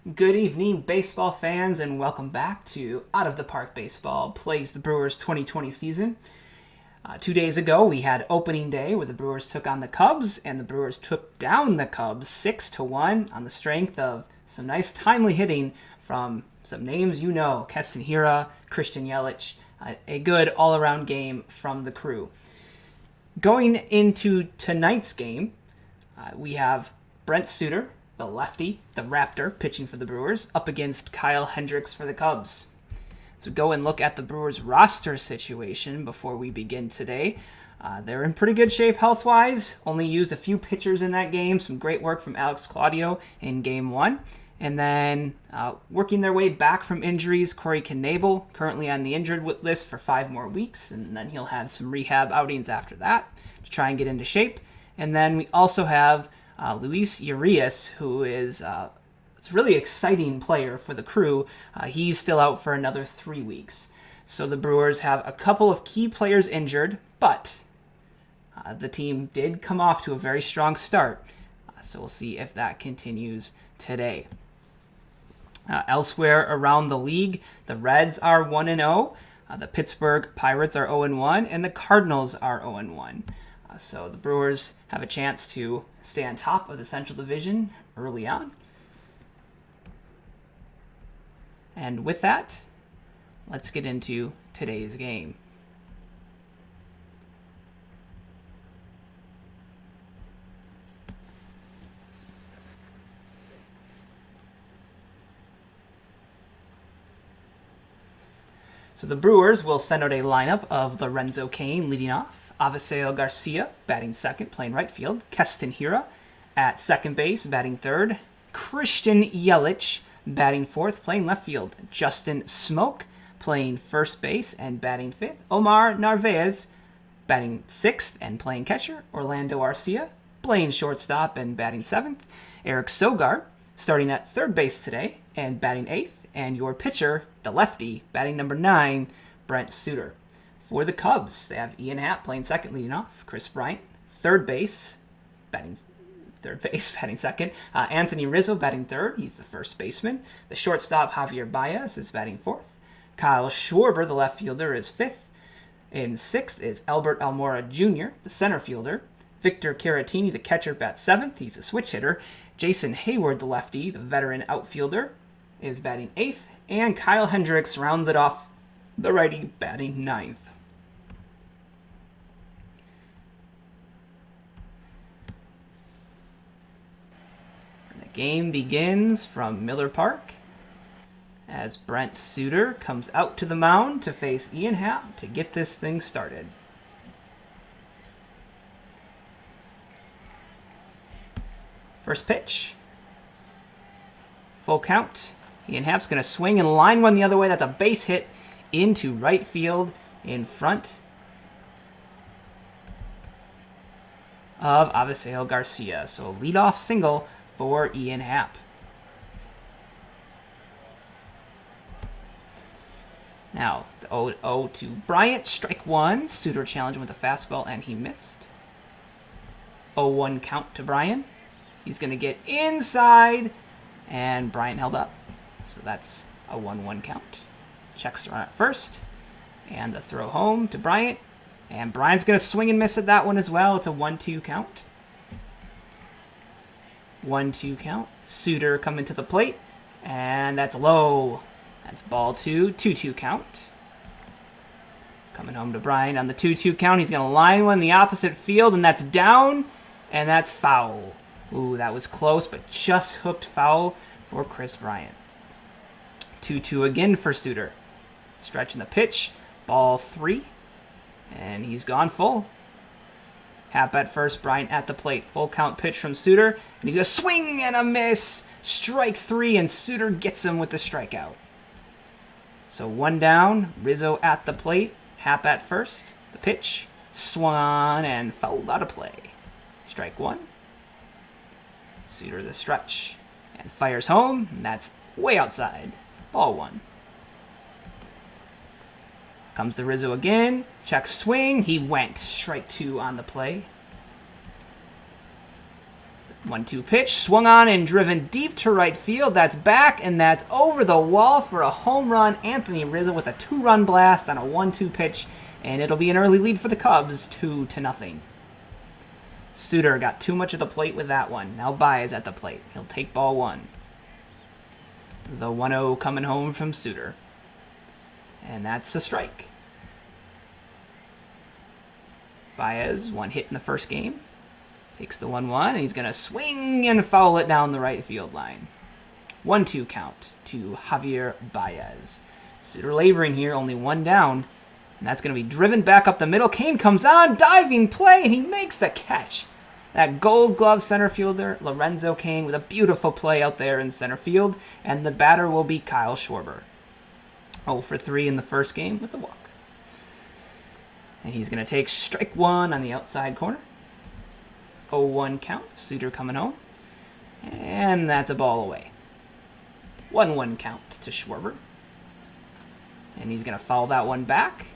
Good evening, baseball fans, and welcome back to Out of the Park Baseball Plays the Brewers 2020 season. 2 days ago, we had opening day where the Brewers took on the Cubs, and the Brewers took down the Cubs 6-1 on the strength of some nice timely hitting from some names you know, Keston Hiura, Christian Yelich, a good all-around game from the crew. Going into tonight's game, we have Brent Suter, the lefty, the Raptor, pitching for the Brewers, up against Kyle Hendricks for the Cubs. So go and look at the Brewers roster situation before we begin today. They're in pretty good shape health-wise. Only used a few pitchers in that game. Some great work from Alex Claudio in Game 1. And then working their way back from injuries, Corey Knebel, currently on the injured list for 5 more weeks. And then he'll have some rehab outings after that to try and get into shape. And then we also have Luis Urias, who is a really exciting player for the crew. He's still out for another 3 weeks. So the Brewers have a couple of key players injured, but the team did come off to a very strong start. So we'll see if that continues today. Elsewhere around the league, the Reds are 1-0, the Pittsburgh Pirates are 0-1, and the Cardinals are 0-1. So the Brewers have a chance to stay on top of the Central Division early on. And with that, let's get into today's game. So the Brewers will send out a lineup of Lorenzo Cain leading off, Avisail Garcia batting second, playing right field, Keston Hiura at second base, batting third, Christian Yelich batting fourth, playing left field, Justin Smoke playing first base and batting fifth, Omar Narvaez batting sixth and playing catcher, Orlando Arcia playing shortstop and batting seventh, Eric Sogard starting at third base today and batting eighth, and your pitcher, the lefty, batting number 9, Brent Suter. For the Cubs, they have Ian Happ playing second, leading off, Chris Bryant, third base, batting second, Anthony Rizzo batting third, he's the first baseman. The shortstop, Javier Baez, is batting fourth. Kyle Schwarber, the left fielder, is fifth. In sixth is Albert Almora Jr., the center fielder. Victor Caratini, the catcher, bats seventh, he's a switch hitter. Jason Hayward, the lefty, the veteran outfielder, is batting eighth. And Kyle Hendricks rounds it off, the righty, batting ninth. Game begins from Miller Park as Brent Suter comes out to the mound to face Ian Happ to get this thing started. First pitch. Full count. Ian Happ's going to swing and line one the other way. That's a base hit into right field in front of Avisail Garcia. So a leadoff single for Ian Happ. Now, the 0-0 to Bryant, strike one. Suter challenged with a fastball, and he missed. 0-1 count to Bryant. He's going to get inside, and Bryant held up. So that's a 1-1 count. Checks the run at first, and the throw home to Bryant. And Bryant's going to swing and miss at that one as well. It's a 1-2 count. 1-2 count. Suter coming to the plate, and that's low. That's ball 2, 2-2 count. Coming home to Bryant on the 2-2 count. He's going to line one in the opposite field, and that's down, and that's foul. Ooh, that was close, but just hooked foul for Chris Bryant. 2-2 again for Suter. Stretching the pitch, ball 3, and he's gone full. Happ at first, Bryant at the plate. Full count pitch from Suter, and he's going to swing and a miss. Strike 3, and Suter gets him with the strikeout. So 1 down, Rizzo at the plate. Happ at first. The pitch, swung and fouled out of play. Strike 1. Suter the stretch, and fires home, and that's way outside. Ball 1. Comes to Rizzo again. Check swing. He went. Strike 2 on the play. The 1-2 pitch, swung on and driven deep to right field. That's back, and that's over the wall for a home run. Anthony Rizzo with a 2-run blast on a 1-2 pitch, and it'll be an early lead for the Cubs, 2-0. Suter got too much of the plate with that one. Now Baez at the plate. He'll take ball 1. The 1-0 coming home from Suter. And that's a strike. Baez, 1 hit in the first game. Takes the 1-1, and he's going to swing and foul it down the right field line. 1-2 count to Javier Baez. Suter laboring here, only 1 down. And that's going to be driven back up the middle. Kane comes on, diving play, and he makes the catch. That gold glove center fielder, Lorenzo Kane, with a beautiful play out there in center field. And the batter will be Kyle Schwarber. 0 for 3 in the first game with the walk. And he's going to take strike 1 on the outside corner. 0-1 count. Suter coming home. And that's a ball away. 1-1 count to Schwarber. And he's going to foul that one back.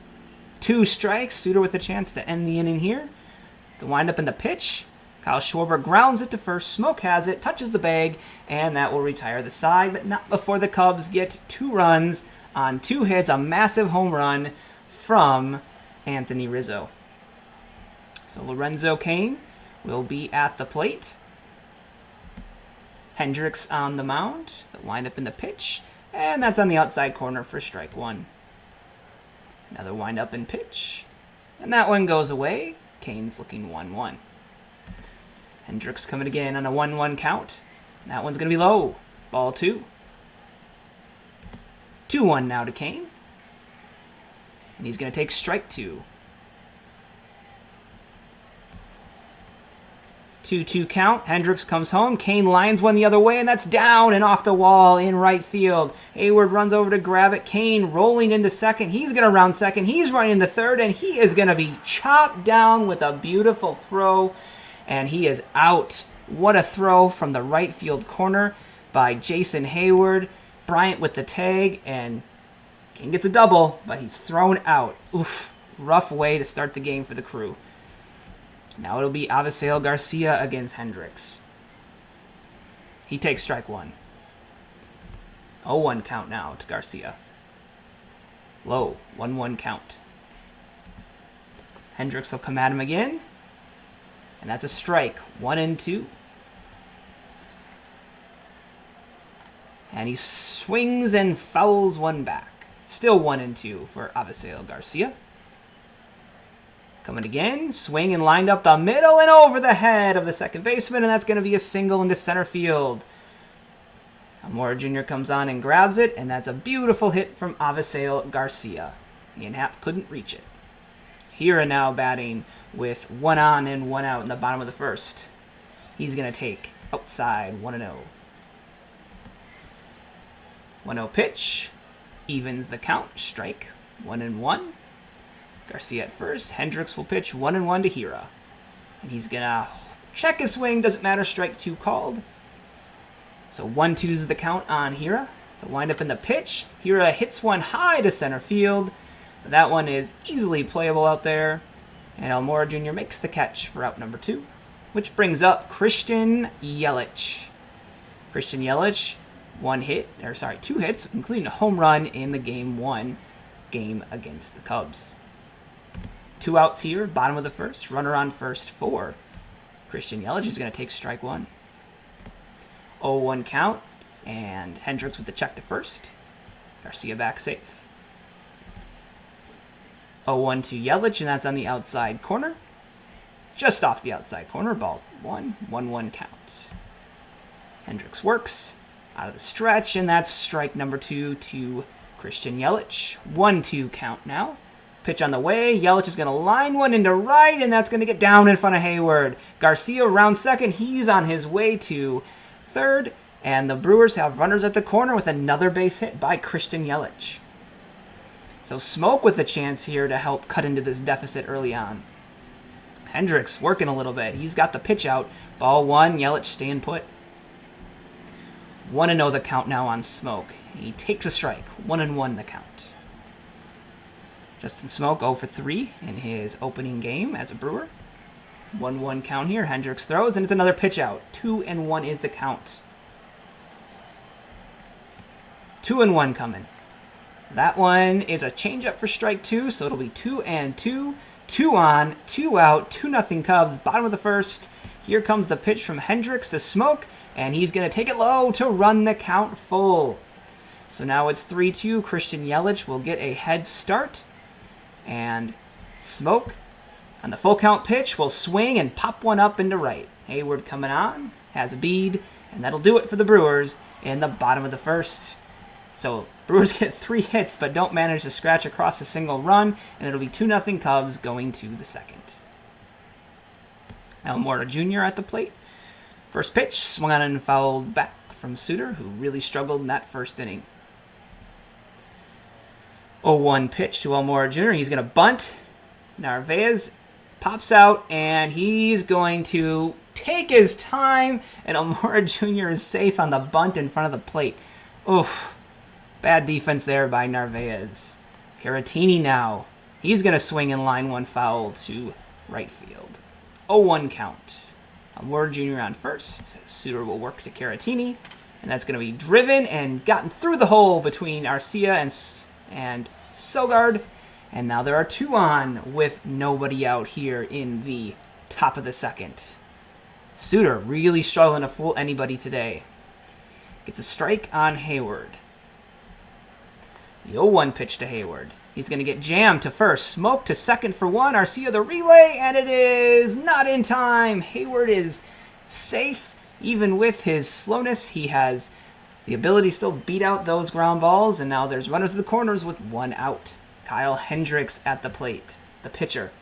2 strikes. Suter with a chance to end the inning here. The windup in the pitch. Kyle Schwarber grounds it to first. Smoke has it. Touches the bag. And that will retire the side. But not before the Cubs get 2 runs on 2 hits. A massive home run from Anthony Rizzo. So Lorenzo Kane will be at the plate. Hendricks on the mound. The windup in the pitch. And that's on the outside corner for strike 1. Another windup and pitch. And that one goes away. Kane's looking 1-1. Hendricks coming again on a 1-1 count. And that one's going to be low. Ball 2. 2-1 now to Kane. And he's going to take strike 2. 2-2 count. Hendricks comes home. Kane lines one the other way, and that's down and off the wall in right field. Hayward runs over to grab it. Kane rolling into second. He's going to round second. He's running into third, and he is going to be chopped down with a beautiful throw, and he is out. What a throw from the right field corner by Jason Hayward. Bryant with the tag, and Kane gets a double, but he's thrown out. Oof. Rough way to start the game for the Crew. Now it'll be Avisail Garcia against Hendricks. He takes strike 1. 0-1 count now to Garcia. Low, 1-1 count. Hendricks will come at him again. And that's a strike, 1-2. And he swings and fouls one back. Still 1-2 for Avisail Garcia. Coming again, swing and lined up the middle and over the head of the second baseman, and that's going to be a single into center field. Amora Jr. comes on and grabs it, and that's a beautiful hit from Avisail Garcia. Ian Happ couldn't reach it. Hira now batting with 1 on and 1 out in the bottom of the first. He's going to take outside 1-0. 1-0 pitch, evens the count, strike 1-1. Garcia at first. Hendricks will pitch 1-1 to Hira. And he's going to check his swing. Doesn't matter. Strike 2 called. So 1-2 is the count on Hira. The windup in the pitch. Hira hits one high to center field. But that one is easily playable out there. And Almora Jr. makes the catch for out number 2. Which brings up Christian Yelich. Christian Yelich, 2 hits, including a home run in the Game 1 game against the Cubs. 2 outs here, bottom of the first. Runner on first for Christian Yelich is going to take strike 1. 0-1 count, and Hendricks with the check to first. Garcia back safe. 0-1 to Yelich, and that's on the outside corner. Just off the outside corner, ball 1. 1-1 count. Hendricks works out of the stretch, and that's strike number 2 to Christian Yelich. 1-2 count now. Pitch on the way. Yelich is going to line one into right, and that's going to get down in front of Hayward. Garcia round second. He's on his way to third, and the Brewers have runners at the corner with another base hit by Christian Yelich. So Smoke with a chance here to help cut into this deficit early on. Hendricks working a little bit. He's got the pitch out. Ball 1, Yelich staying put. 1-0 the count now on Smoke. He takes a strike. 1-1 the count. Justin Smoke 0 for 3 in his opening game as a Brewer. 1-1 count here. Hendricks throws, and it's another pitch out. 2-1 is the count. 2-1 coming. That one is a changeup for strike 2, so it'll be 2-2. 2 on, 2 out, 2-0 Cubs. Bottom of the first. Here comes the pitch from Hendricks to Smoke, and he's going to take it low to run the count full. So now it's 3-2. Christian Yelich will get a head start. And Smoke, on the full count pitch, will swing and pop one up into right. Hayward coming on, has a bead, and that'll do it for the Brewers in the bottom of the first. So Brewers get 3 hits, but don't manage to scratch across a single run, and it'll be 2-0 Cubs going to the second. Almora Jr. at the plate. First pitch, swung on and fouled back from Suter, who really struggled in that first inning. 0-1 pitch to Almora Jr. He's going to bunt. Narvaez pops out, and he's going to take his time, and Almora Jr. is safe on the bunt in front of the plate. Oof. Bad defense there by Narvaez. Caratini now. He's going to swing in line one foul to right field. 0-1 count. Almora Jr. on first. Suter will work to Caratini, and that's going to be driven and gotten through the hole between Arcia and Sogard. And now there are 2 on with nobody out here in the top of the second. Suter really struggling to fool anybody today. Gets a strike on Hayward. The 0-1 pitch to Hayward. He's going to get jammed to first. Smoke to second for 1. Arcia the relay, and it is not in time. Hayward is safe. Even with his slowness, he has the ability to still beat out those ground balls, and now there's runners to the corners with 1 out. Kyle Hendricks at the plate, the pitcher.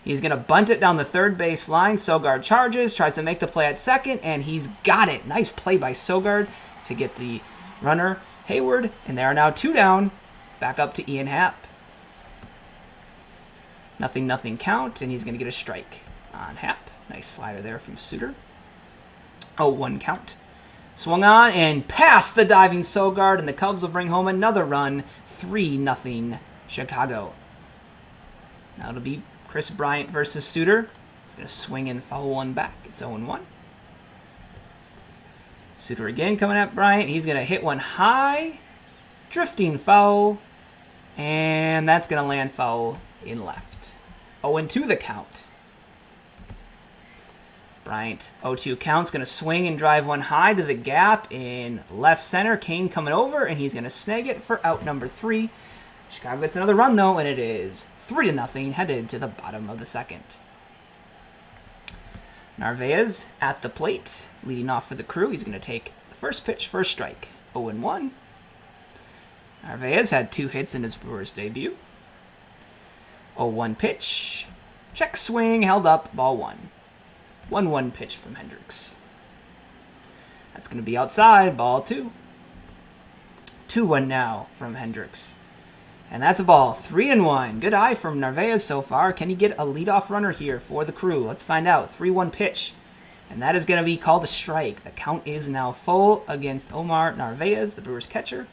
He's going to bunt it down the third base line. Sogard charges, tries to make the play at second, and he's got it. Nice play by Sogard to get the runner, Hayward, and there are now 2 down. Back up to Ian Happ. 0-0 count, and he's going to get a strike on Happ. Nice slider there from Suter. 0-1 count. Swung on and past the diving Sogard, and the Cubs will bring home another run. 3-0 Chicago. Now it'll be Chris Bryant versus Suter. He's going to swing and foul one back. It's 0-1. Suter again coming at Bryant. He's going to hit one high. Drifting foul. And that's going to land foul in left. 0-2 the count. Bryant, 0-2 count's going to swing and drive one high to the gap in left center. Kane coming over, and he's going to snag it for out number 3. Chicago gets another run, though, and it is 3-0, headed to the bottom of the second. Narvaez at the plate, leading off for the Crew. He's going to take the first pitch for a strike. 0-1. Narvaez had 2 hits in his Brewers debut. 0-1 pitch. Check swing, held up, ball 1. 1-1 pitch from Hendricks. That's going to be outside, ball 2. 2-1 now from Hendricks. And that's a ball, 3-1. Good eye from Narvaez so far. Can he get a leadoff runner here for the Crew? Let's find out. 3-1 pitch. And that is going to be called a strike. The count is now full against Omar Narvaez, the Brewers catcher.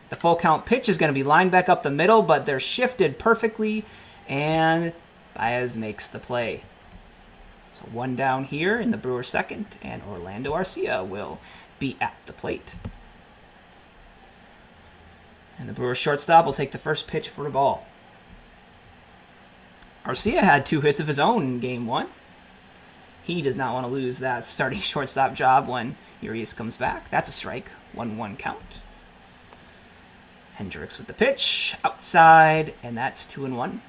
The full count pitch is going to be lined back up the middle, but they're shifted perfectly, and Baez makes the play. So 1 down here in the Brewers second, and Orlando Arcia will be at the plate. And the Brewers shortstop will take the first pitch for the ball. Arcia had 2 hits of his own in game 1. He does not want to lose that starting shortstop job when Urias comes back. That's a strike. 1-1 count. Hendricks with the pitch, outside, and that's 2-1.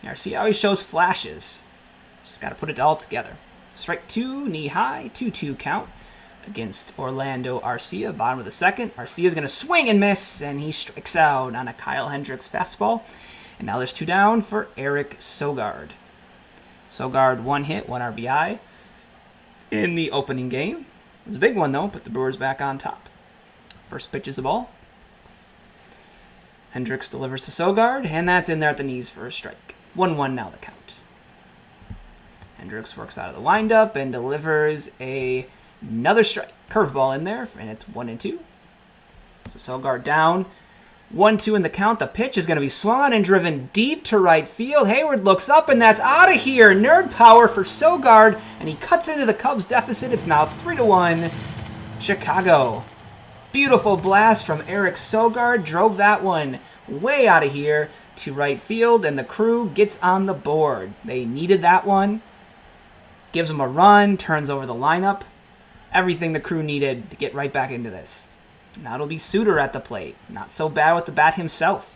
Arcia always shows flashes. Just got to put it all together. Strike 2, knee high, 2-2 count against Orlando Arcia, bottom of the second. Arcia's going to swing and miss, and he strikes out on a Kyle Hendricks fastball. And now there's 2 down for Eric Sogard. Sogard 1 hit, 1 RBI in the opening game. It was a big one, though. Put the Brewers back on top. First pitch is the ball. Hendricks delivers to Sogard, and that's in there at the knees for a strike. 1-1 now the count. Hendricks works out of the windup and delivers another strike. Curveball in there, and it's 1-2. So Sogard down. 1-2 in the count. The pitch is going to be swung on and driven deep to right field. Hayward looks up, and that's out of here. Nerd power for Sogard, and he cuts into the Cubs' deficit. It's now 3-1 Chicago. Beautiful blast from Eric Sogard. Drove that one way out of here to right field, and the Crew gets on the board. They needed that one. Gives them a run, turns over the lineup. Everything the Crew needed to get right back into this. Now it'll be Suter at the plate. Not so bad with the bat himself.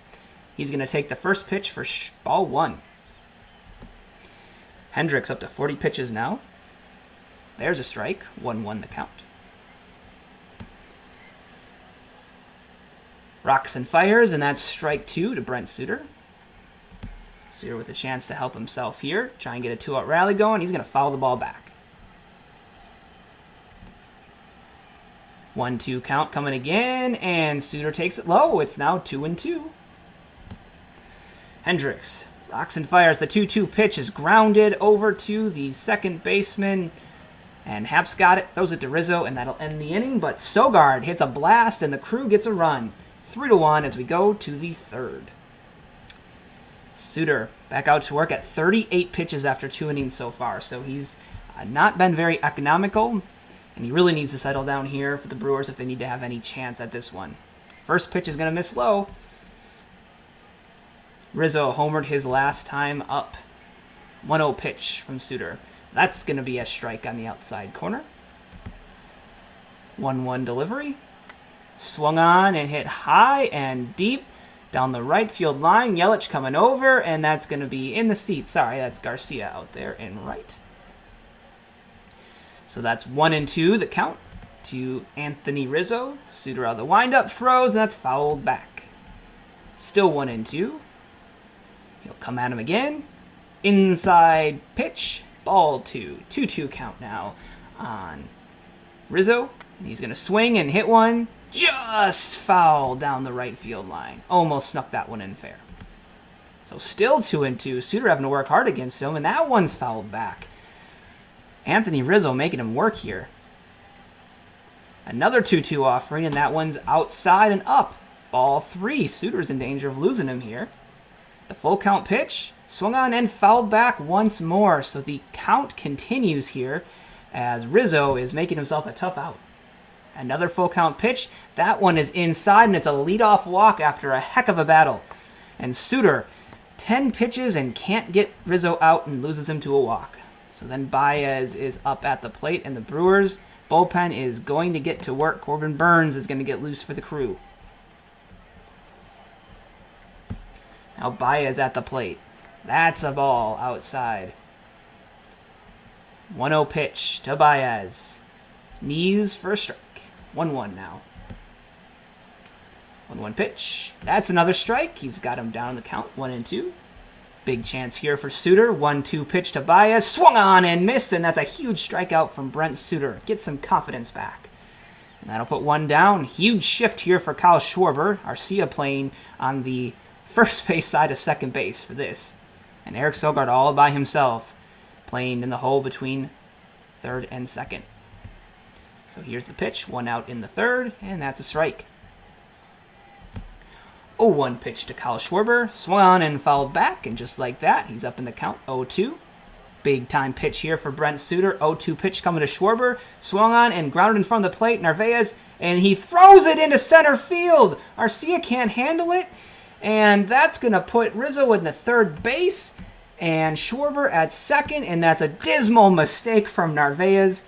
He's going to take the first pitch for ball 1. Hendricks up to 40 pitches now. There's a strike. 1-1 the count. Rocks and fires, and that's strike 2 to Brent Suter. Suter with a chance to help himself here. Try and get a 2-out rally going. He's going to foul the ball back. 1-2 count coming again, and Suter takes it low. It's now 2-2. Hendricks rocks and fires. The 2-2 pitch is grounded over to the second baseman, and Haps got it, throws it to Rizzo, and that'll end the inning. But Sogard hits a blast, and the Crew gets a run. 3-1 as we go to the third. Suter back out to work at 38 pitches after 2 innings so far, so he's not been very economical. And he really needs to settle down here for the Brewers if they need to have any chance at this one. First pitch is going to miss low. Rizzo homered his last time up. 1-0 pitch from Suter. That's going to be a strike on the outside corner. 1-1 delivery. Swung on and hit high and deep down the right field line. Yelich coming over, and that's going to be in the seat. Sorry, that's Garcia out there in right. So that's 1-2, the count to Anthony Rizzo. Suter out of the windup, throws, and that's fouled back. Still 1-2. He'll come at him again. Inside pitch, ball 2. 2-2 count now on Rizzo. And he's going to swing and hit one. Just foul down the right field line. Almost snuck that one in fair. So still 2-2. Suter having to work hard against him, and that one's fouled back. Anthony Rizzo making him work here. Another 2-2 offering, and that one's outside and up. Ball 3. Suter's in danger of losing him here. The full count pitch, swung on and fouled back once more. So the count continues here as Rizzo is making himself a tough out. Another full count pitch. That one is inside, and it's a leadoff walk after a heck of a battle. And Suter, 10 pitches and can't get Rizzo out and loses him to a walk. So then Baez is up at the plate, and the Brewers bullpen is going to get to work. Corbin Burns is going to get loose for the Crew. Now Baez at the plate. That's a ball outside. 1-0 pitch to Baez. Knees for a strike. 1-1 now. 1-1 pitch. That's another strike. He's got him down the count. 1-2. Big chance here for Suter. 1-2 pitch to Baez. Swung on and missed, and that's a huge strikeout from Brent Suter. Get some confidence back. And that'll put one down. Huge shift here for Kyle Schwarber. Arcia playing on the first base side of second base for this. And Eric Sogard all by himself, playing in the hole between third and second. So here's the pitch. 1 out in the third, and that's a strike. 0-1 pitch to Kyle Schwarber. Swung on and fouled back, and just like that, he's up in the count. 0-2. Big time pitch here for Brent Suter. 0-2 pitch coming to Schwarber. Swung on and grounded in front of the plate. Narvaez, and he throws it into center field. Arcia can't handle it, and that's going to put Rizzo in the third base and Schwarber at second, and that's a dismal mistake from Narvaez.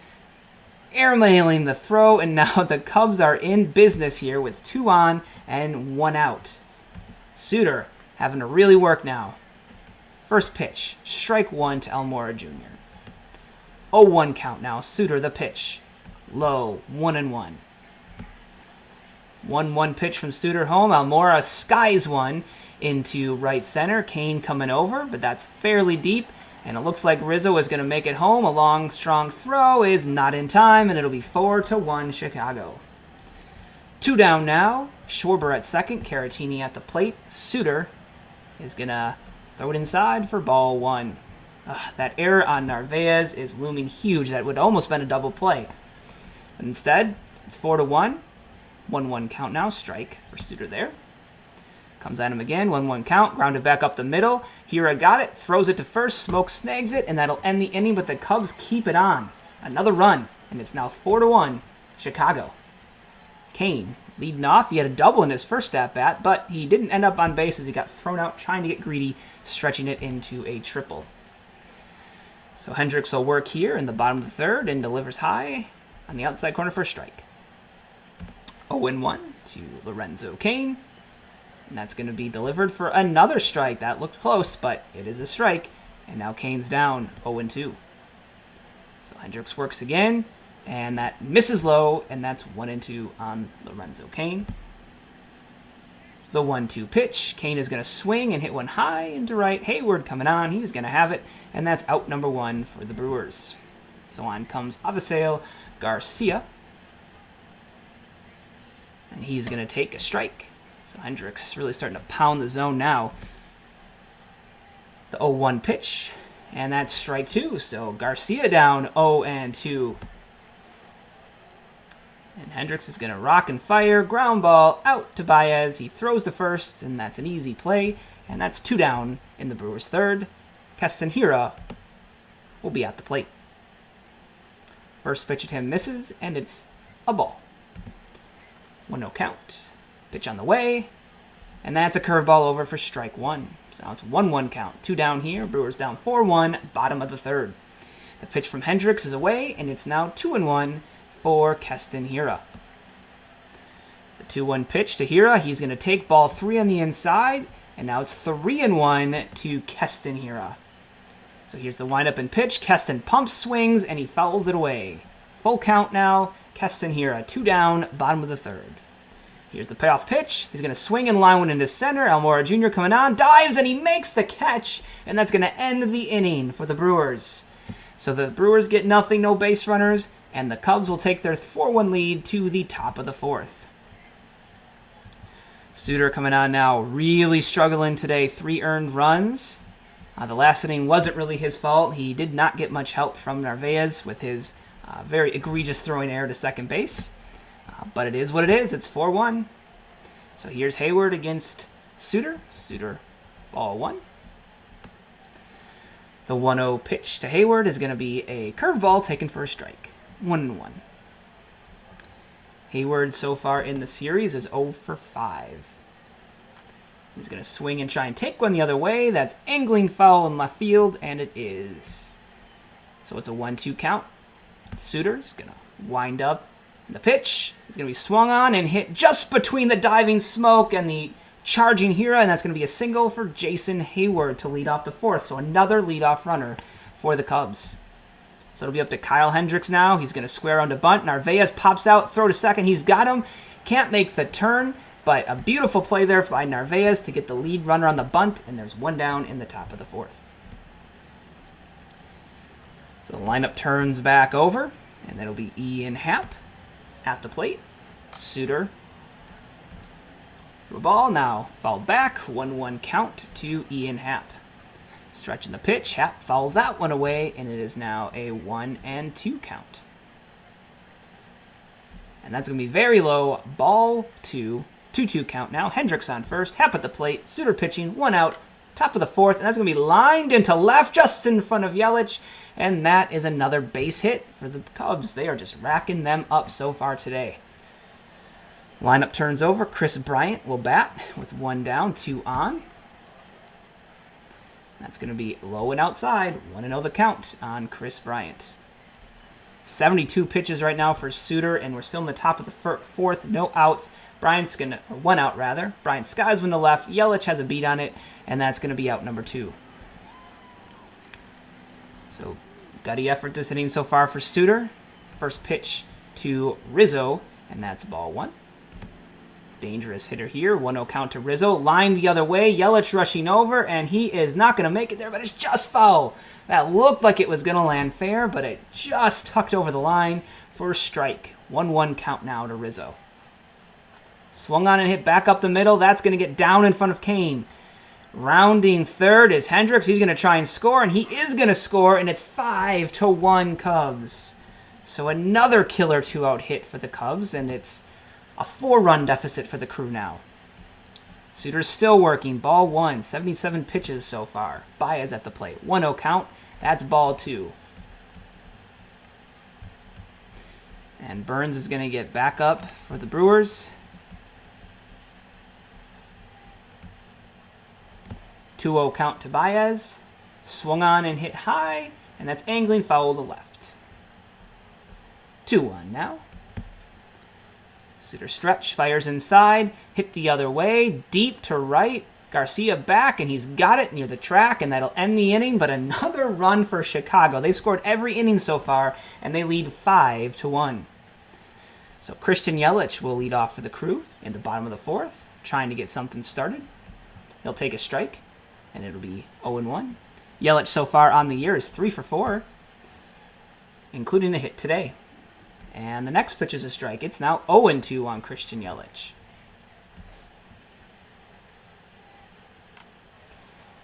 Airmailing the throw, and now the Cubs are in business here with 2 on and 1 out. Suter having to really work now. First pitch, strike 1 to Almora Jr. 0-1 count now. Suter the pitch. Low, 1-1. 1-1 pitch from Suter home. Almora skies one into right center. Kane coming over, but that's fairly deep. And it looks like Rizzo is going to make it home. A long, strong throw is not in time, and it'll be 4-1 Chicago. 2 down now. Schwarber at second. Caratini at the plate. Suter is going to throw it inside for ball 1. That error on Narvaez is looming huge. That would almost been a double play. But instead, it's 4-1. 1-1 count now. Strike for Suter there. Comes at him again, 1-1 count, grounded back up the middle. Hira got it, throws it to first, Smoke snags it, and that'll end the inning, but the Cubs keep it on. Another run, and it's now 4-1, Chicago. Kane leading off. He had a double in his first at-bat, but he didn't end up on base as he got thrown out trying to get greedy, stretching it into a triple. So Hendricks will work here in the bottom of the third and delivers high on the outside corner for a strike. 0-1 to Lorenzo Kane. And that's going to be delivered for another strike. That looked close, but it is a strike. And now Kane's down 0-2. So Hendricks works again, and that misses low, and that's 1-2 on Lorenzo Kane. The 1-2 pitch. Kane is going to swing and hit one high into right. Hayward coming on. He's going to have it, and that's out number 1 for the Brewers. So on comes Avisail Garcia. And he's going to take a strike. So Hendricks really starting to pound the zone now. The 0-1 pitch, and that's strike 2. So Garcia down 0-2. And Hendricks is going to rock and fire. Ground ball out to Baez. He throws the first, and that's an easy play. And that's 2 down in the Brewers' third. Keston Hira will be at the plate. First pitch at him misses, and it's a ball. 1-0 count. Pitch on the way, and that's a curveball over for strike 1. So now it's 1-1 count. 2 down here. Brewers down 4-1, bottom of the third. The pitch from Hendricks is away, and it's now 2-1 for Keston Hira. The 2-1 pitch to Hira. He's going to take ball 3 on the inside, and now it's 3-1 to Keston Hira. So here's the windup and pitch. Keston pumps, swings, and he fouls it away. Full count now. Keston Hira, 2 down, bottom of the third. Here's the payoff pitch. He's going to swing and line one into center. Almora Jr. coming on, dives, and he makes the catch. And that's going to end the inning for the Brewers. So the Brewers get nothing, no base runners, and the Cubs will take their 4-1 lead to the top of the fourth. Suter coming on now, really struggling today. 3 earned runs. The last inning wasn't really his fault. He did not get much help from Narvaez with his very egregious throwing error to second base. But it is what it is. It's 4-1. So here's Hayward against Suter. Suter, ball 1. The 1-0 pitch to Hayward is going to be a curveball taken for a strike. 1-1. Hayward so far in the series is 0 for 5. He's going to swing and try and take one the other way. That's angling foul in left field, and it is. So it's a 1-2 count. Suter's going to wind up. The pitch is going to be swung on and hit just between the diving Smoke and the charging Hira, and that's going to be a single for Jason Hayward to lead off the fourth. So another leadoff runner for the Cubs. So it'll be up to Kyle Hendricks now. He's going to square on to bunt. Narvaez pops out, throw to second. He's got him. Can't make the turn, but a beautiful play there by Narvaez to get the lead runner on the bunt, and there's 1 down in the top of the fourth. So the lineup turns back over, and that'll be Ian Happ at the plate. Suter threw a ball, now fouled back. 1-1 count to Ian Happ. Stretching the pitch, Happ fouls that one away, and it is now a 1-2 count. And that's going to be very low. Ball 2, 2-2 count now. Hendricks on first, Happ at the plate, Suter pitching, 1 out, top of the fourth, and that's going to be lined into left just in front of Yelich, and that is another base hit for the Cubs. They are just racking them up so far today. Lineup turns over. Chris Bryant will bat with 1 down, 2 on. That's going to be low and outside. 1-0 the count on Chris Bryant. 72 pitches right now for Suter, and we're still in the top of the fourth. No outs. Bryant's going to, or 1 out rather. Bryant skies one to left. Yelich has a beat on it, and that's going to be out number 2. So, gutty effort this inning so far for Suter. First pitch to Rizzo, and that's ball 1. Dangerous hitter here. 1-0 count to Rizzo. Line the other way. Yelich rushing over, and he is not going to make it there, but it's just foul. That looked like it was going to land fair, but it just tucked over the line for a strike. 1-1 count now to Rizzo. Swung on and hit back up the middle. That's going to get down in front of Kane. Rounding third is Hendricks. He's going to try and score, and he is going to score, and it's 5-1 Cubs. So another killer 2-out hit for the Cubs, and it's a 4-run deficit for the Crew now. Suter's still working. Ball 1. 77 pitches so far. Baez at the plate. 1-0 count. That's ball 2. And Burns is going to get back up for the Brewers. 2-0 count to Baez. Swung on and hit high, and that's angling foul to left. 2-1 now. Suter stretch, fires inside, hit the other way, deep to right. Garcia back, and he's got it near the track, and that'll end the inning, but another run for Chicago. They've scored every inning so far, and they lead 5-1. So Christian Yelich will lead off for the Crew in the bottom of the 4th, trying to get something started. He'll take a strike, and it'll be 0-1. Yelich so far on the year is 3 for 4, including a hit today. And the next pitch is a strike. It's now 0-2 on Christian Yelich.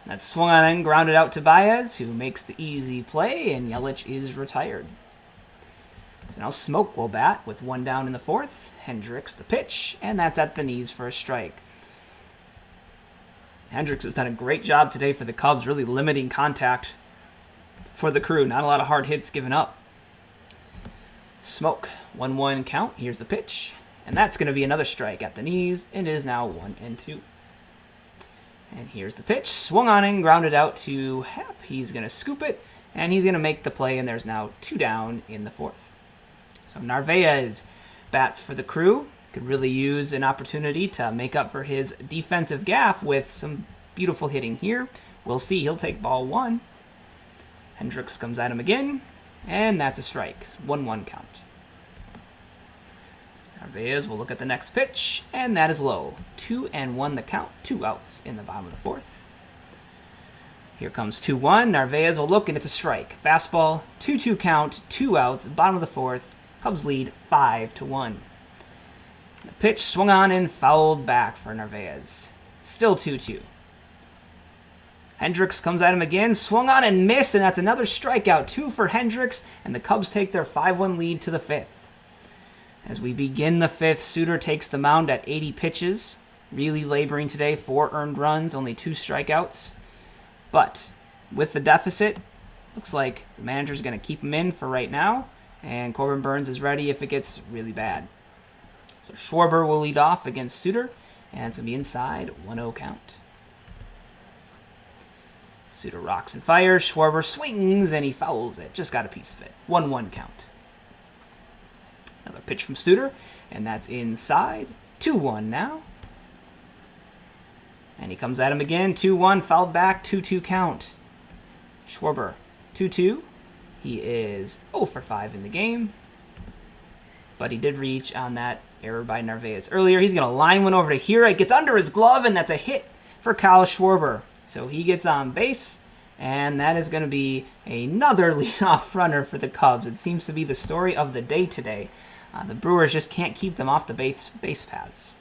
That's swung on and grounded out to Baez, who makes the easy play, and Yelich is retired. So now Smoke will bat with 1 down in the 4th. Hendricks the pitch, and that's at the knees for a strike. Hendricks has done a great job today for the Cubs, really limiting contact for the Crew. Not a lot of hard hits given up. Smoke, 1-1 count. Here's the pitch, and that's going to be another strike at the knees, and it is now 1-2. And here's the pitch, swung on and grounded out to Happ. He's going to scoop it, and he's going to make the play, and there's now 2 down in the 4th. So Narvaez bats for the Crew. Could really use an opportunity to make up for his defensive gaffe with some beautiful hitting here. We'll see. He'll take ball 1. Hendricks comes at him again, and that's a strike. 1-1 count. Narvaez will look at the next pitch, and that is low. 2-1 the count. 2 outs in the bottom of the 4th. Here comes 2-1. Narvaez will look, and it's a strike. Fastball, 2-2 count, 2 outs, bottom of the 4th. Cubs lead 5-1. The pitch swung on and fouled back for Narvaez. Still 2-2. Hendricks comes at him again, swung on and missed, and that's another strikeout. 2 for Hendricks, and the Cubs take their 5-1 lead to the 5th. As we begin the 5th, Suter takes the mound at 80 pitches. Really laboring today, 4 earned runs, only 2 strikeouts. But with the deficit, looks like the manager's going to keep him in for right now, and Corbin Burns is ready if it gets really bad. So Schwarber will lead off against Suter, and it's going to be inside, 1-0 count. Suter rocks and fires, Schwarber swings, and he fouls it. Just got a piece of it. 1-1 count. Another pitch from Suter, and that's inside, 2-1 now. And he comes at him again, 2-1, fouled back, 2-2 count. Schwarber, 2-2. He is 0 for 5 in the game, but he did reach on that error by Narvaez earlier. He's going to line one over to Hira. It gets under his glove, and that's a hit for Kyle Schwarber. So he gets on base, and that is going to be another leadoff runner for the Cubs. It seems to be the story of the day today. The Brewers just can't keep them off the base paths.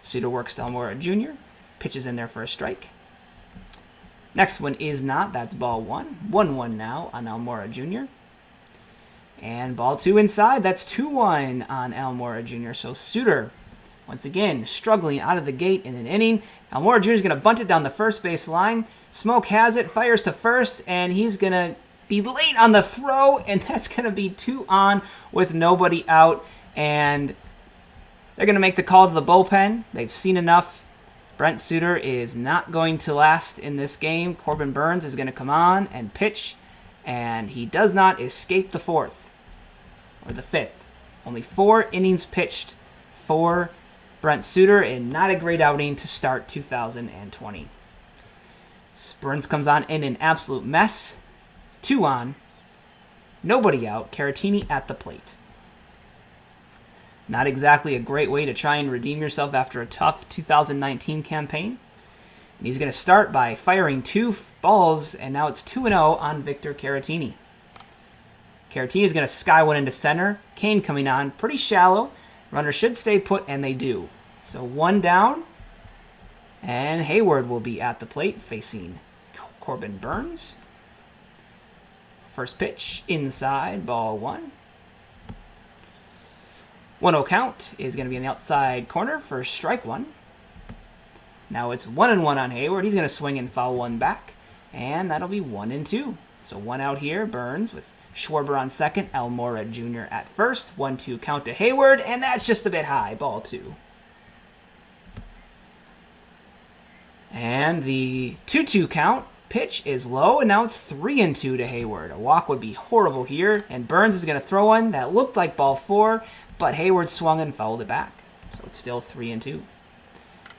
Suter works to Almora Jr., pitches in there for a strike. Next one is not. That's ball 1. 1-1 now on Almora Jr. And ball 2 inside. That's 2-1 on Almora Jr. So Suter, once again, struggling out of the gate in an inning. Almora Jr. is going to bunt it down the first base line. Smoke has it, fires to first, and he's going to be late on the throw, and that's going to be 2 on with nobody out. And they're going to make the call to the bullpen. They've seen enough. Brent Suter is not going to last in this game. Corbin Burns is going to come on and pitch, and he does not escape the 4th or the 5th. Only 4 innings pitched for Brent Suter, and not a great outing to start 2020. Burns comes on in an absolute mess. 2 on, nobody out. Caratini at the plate. Not exactly a great way to try and redeem yourself after a tough 2019 campaign. And he's going to start by firing 2 balls, and now it's 2-0 on Victor Caratini. Caratini is going to sky one into center. Kane coming on, pretty shallow. Runner should stay put, and they do. So 1 down, and Hayward will be at the plate facing Corbin Burns. First pitch, inside, ball 1. 1-0 count is going to be in the outside corner for strike 1. Now it's 1-1 on Hayward. He's going to swing and foul one back, and that'll be 1-2. So one out here, Burns with Schwarber on second, Almora Jr. at first. 1-2 count to Hayward, and that's just a bit high. Ball 2. And the 2-2 count. Pitch is low, and now it's 3-2 to Hayward. A walk would be horrible here, and Burns is going to throw one that looked like ball 4, but Hayward swung and fouled it back. So it's still 3-2.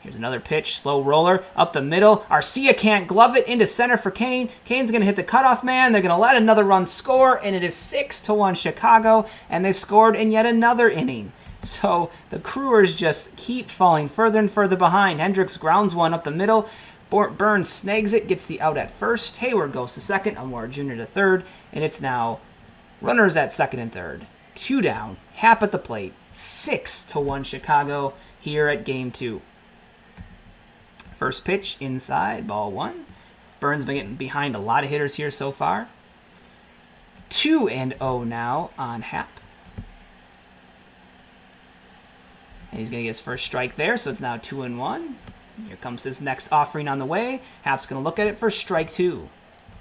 Here's another pitch, slow roller, up the middle. Arcia can't glove it, into center for Kane. Kane's going to hit the cutoff man. They're going to let another run score, and it is 6-1 Chicago, and they scored in yet another inning. So the Brewers just keep falling further and further behind. Hendricks grounds one up the middle. Burns snags it, gets the out at first. Hayward goes to second, Almora Jr. to third, and it's now runners at second and third. 2 down, Happ at the plate. 6-1 Chicago here at Game 2. First pitch inside, ball 1. Burns been getting behind a lot of hitters here so far. 2-0 now on Happ. And he's going to get his first strike there, so it's now 2-1. Here comes his next offering on the way. Happ's going to look at it for strike 2.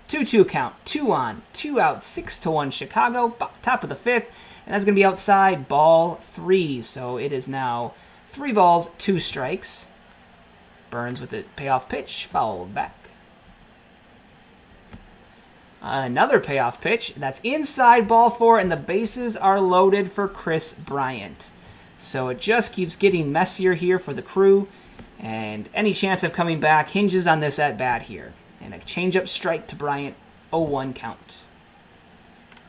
2-2 count, 2 on, 2 out, 6-1 Chicago, top of the 5th, and that's going to be outside, ball 3. So it is now 3 balls, 2 strikes. Burns with the payoff pitch, fouled back. Another payoff pitch, that's inside, ball 4, and the bases are loaded for Chris Bryant. So it just keeps getting messier here for the Crew, and any chance of coming back hinges on this at-bat here. And a changeup strike to Bryant, 0-1 count.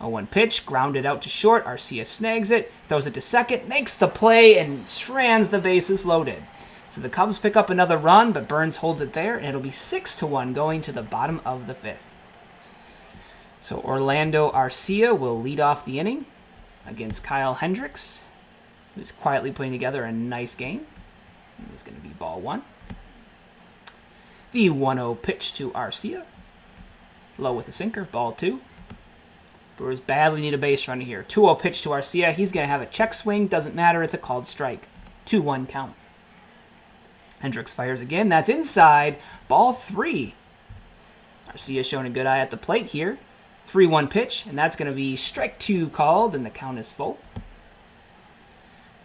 0-1 pitch, grounded out to short. Arcia snags it, throws it to second, makes the play, and strands the bases loaded. So the Cubs pick up another run, but Burns holds it there, and it'll be 6-1 going to the bottom of the 5th. So Orlando Arcia will lead off the inning against Kyle Hendricks, who's quietly putting together a nice game. It's going to be ball 1. The 1-0 pitch to Arcia. Low with a sinker, ball 2. Brewers badly need a base runner here. 2-0 pitch to Arcia. He's going to have a check swing. Doesn't matter. It's a called strike. 2-1 count. Hendricks fires again. That's inside. Ball 3. Arcia showing a good eye at the plate here. 3-1 pitch, and that's going to be strike 2 called, and the count is full.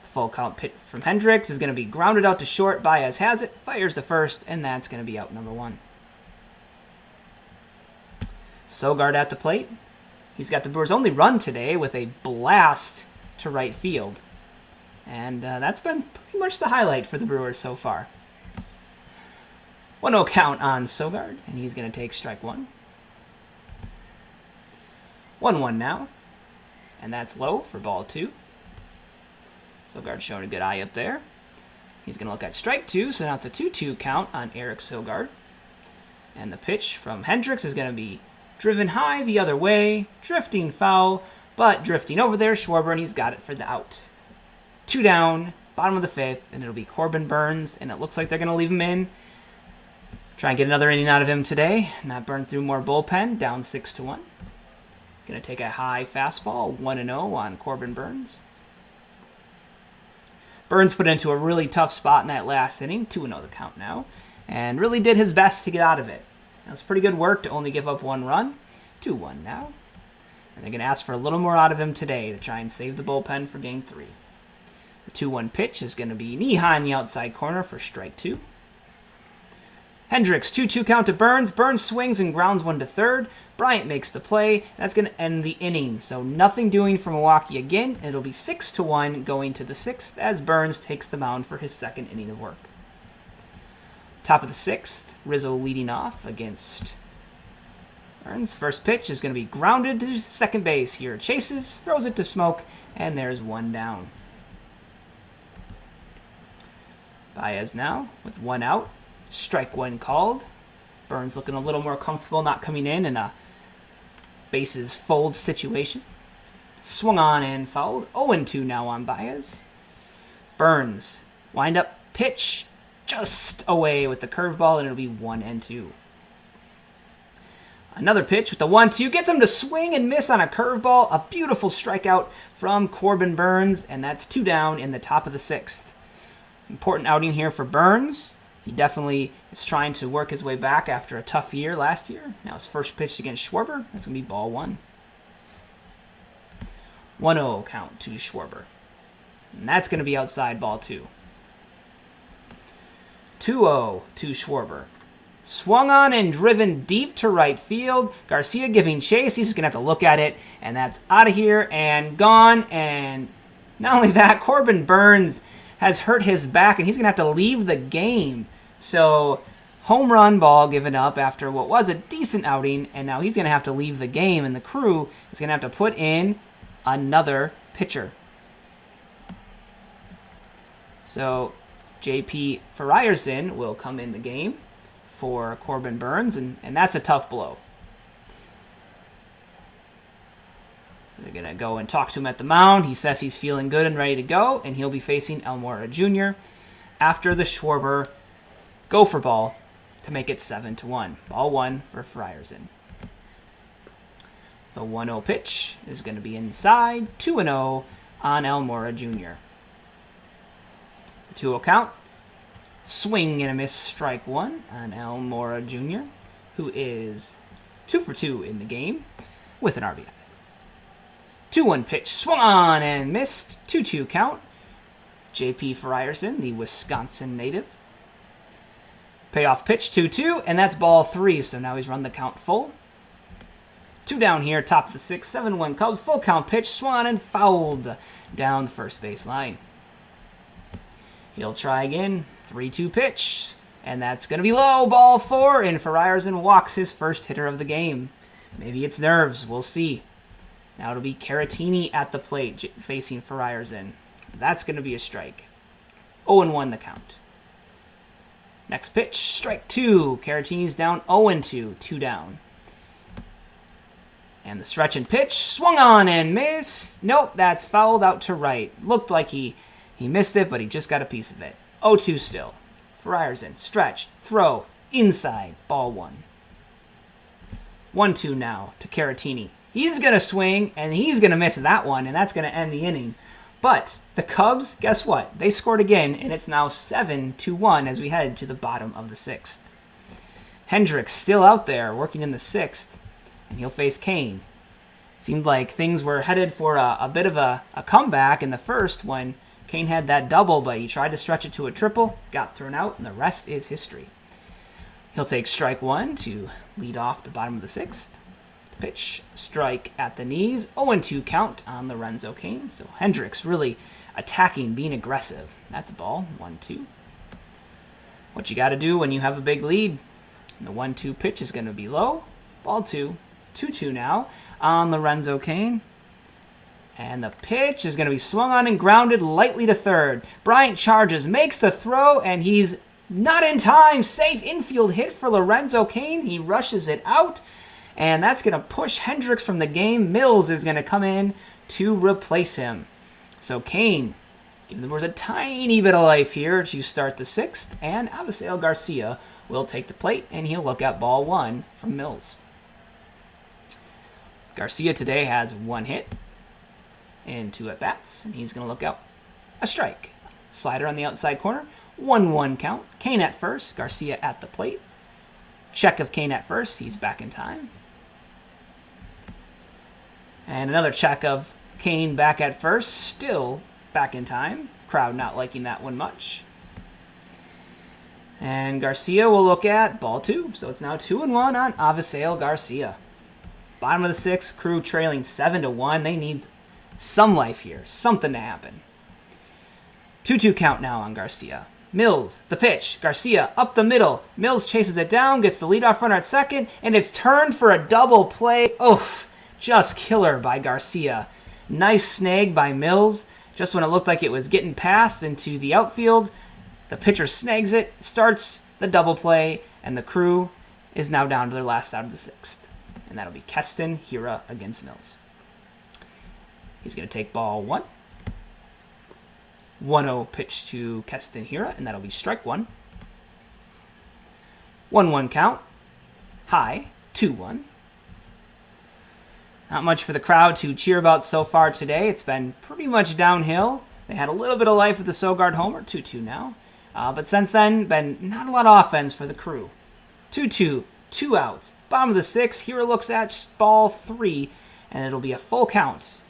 Full count pitch from Hendricks is going to be grounded out to short. Baez has it, fires the first, and that's going to be out number 1. Sogard at the plate. He's got the Brewers' only run today with a blast to right field. And that's been pretty much the highlight for the Brewers so far. 1-0 count on Sogard, and he's going to take strike 1. 1-1 now, and that's low for ball 2. Sogard showing a good eye up there. He's going to look at strike 2, so now it's a 2-2 count on Eric Sogard. And the pitch from Hendricks is going to be driven high the other way, drifting foul, but drifting over there, Schwarber, and he's got it for the out. 2 down, bottom of the 5th, and it'll be Corbin Burns, and it looks like they're going to leave him in. Try and get another inning out of him today, not burn through more bullpen, down 6-1. Going to take a high fastball, 1-0 on Corbin Burns. Burns put into a really tough spot in that last inning, 2-0 the count now, and really did his best to get out of it. That was pretty good work to only give up 1 run. 2-1 now. And they're going to ask for a little more out of him today to try and save the bullpen for Game 3. The 2-1 pitch is going to be knee-high in the outside corner for strike 2. Hendricks, 2-2 count to Burns. Burns swings and grounds one to third. Bryant makes the play. That's going to end the inning. So nothing doing for Milwaukee again. It'll be 6-1 going to the 6th as Burns takes the mound for his second inning of work. Top of the 6th, Rizzo leading off against Burns. First pitch is going to be grounded to second base here. Chases, throws it to Smoke, and there's 1 down. Baez now with 1 out. Strike 1 called. Burns looking a little more comfortable not coming in a bases fold situation. Swung on and fouled. 0-2 now on Baez. Burns, wind up pitch just away with the curveball, and it'll be 1-2. Another pitch with the 1-2 gets him to swing and miss on a curveball. A beautiful strikeout from Corbin Burns, and that's 2 down in the top of the 6th. Important outing here for Burns. He definitely is trying to work his way back after a tough year last year. Now his first pitch against Schwarber. That's going to be ball 1. 1-0 count to Schwarber. And that's going to be outside, ball 2. 2-0 to Schwarber. Swung on and driven deep to right field. Garcia giving chase. He's going to have to look at it. And that's out of here and gone. And not only that, Corbin Burnes has hurt his back, and he's going to have to leave the game. So, home run ball given up after what was a decent outing, and now he's going to have to leave the game, and the crew is going to have to put in another pitcher. So, J.P. Frierson will come in the game for Corbin Burnes, and that's a tough blow. So they're going to go and talk to him at the mound. He says he's feeling good and ready to go, and he'll be facing Almora Jr. after the Schwarber gopher ball to make it 7-1. Ball 1 for Frierson. The 1-0 pitch is going to be inside. 2-0 on Almora Jr. The 2-0 count. Swing and a miss, strike 1 on Almora Jr., who is 2 for 2 in the game with an RBI. 2-1 pitch, swung on and missed. 2-2 count. J.P. Frierson, the Wisconsin native. Payoff pitch, 2-2, and that's ball 3, so now he's run the count full. 2 down here, top of the 6th, 7-1 Cubs, full count pitch, swung on and fouled down the first base line. He'll try again, 3-2 pitch, and that's going to be low, ball 4, and Frierson walks his first hitter of the game. Maybe it's nerves, we'll see. Now it'll be Caratini at the plate facing Frierson. That's going to be a strike. 0-1 the count. Next pitch, strike 2. Caratini's down 0-2, 2 down. And the stretch and pitch, swung on and missed. Nope, that's fouled out to right. Looked like he missed it, but he just got a piece of it. 0-2 still. Frierson, stretch, throw, inside, ball 1. 1-2 now to Caratini. He's going to swing, and he's going to miss that one, and that's going to end the inning. But the Cubs, guess what? They scored again, and it's now 7-1 as we head to the bottom of the 6th. Hendricks still out there working in the 6th, and he'll face Kane. Seemed like things were headed for a bit of a comeback in the first when Kane had that double, but he tried to stretch it to a triple, got thrown out, and the rest is history. He'll take strike 1 to lead off the bottom of the 6th. Pitch, strike at the knees, 0-2 count on Lorenzo Cain. So Hendricks really attacking, being aggressive. That's a ball, 1-2. What you got to do when you have a big lead. The 1-2 pitch is going to be low, ball 2, 2-2 now on Lorenzo Cain. And the pitch is going to be swung on and grounded lightly to third. Bryant charges, makes the throw, and he's not in time. Safe infield hit for Lorenzo Cain. He rushes it out. And that's going to push Hendricks from the game. Mills is going to come in to replace him. So Kane, giving the Brewers a tiny bit of life here to start the 6th. And Avisail Garcia will take the plate, and he'll look at ball 1 from Mills. Garcia today has 1 hit and 2 at-bats, and he's going to look out a strike. Slider on the outside corner, 1-1 count. Kane at first, Garcia at the plate. Check of Kane at first, he's back in time. And another check of Kane back at first, still back in time. Crowd not liking that one much. And Garcia will look at ball 2. So it's now 2-1 on Avisail Garcia. Bottom of the 6th, crew trailing 7-1. They need some life here, something to happen. 2-2 count now on Garcia. Mills, the pitch. Garcia up the middle. Mills chases it down, gets the leadoff runner at second, and it's turned for a double play. Oof. Just killer by Garcia. Nice snag by Mills. Just when it looked like it was getting passed into the outfield, the pitcher snags it, starts the double play, and the crew is now down to their last out of the 6th. And that'll be Keston Hiura against Mills. He's going to take ball 1. 1-0 pitch to Keston Hiura, and that'll be strike 1. 1-1 count. High, 2-1. Not much for the crowd to cheer about so far today. It's been pretty much downhill. They had a little bit of life with the Sogard homer, 2-2 now. But since then, been not a lot of offense for the Crew. 2-2, 2 outs. Bottom of the 6th, Hero looks at ball 3, and it'll be a full count.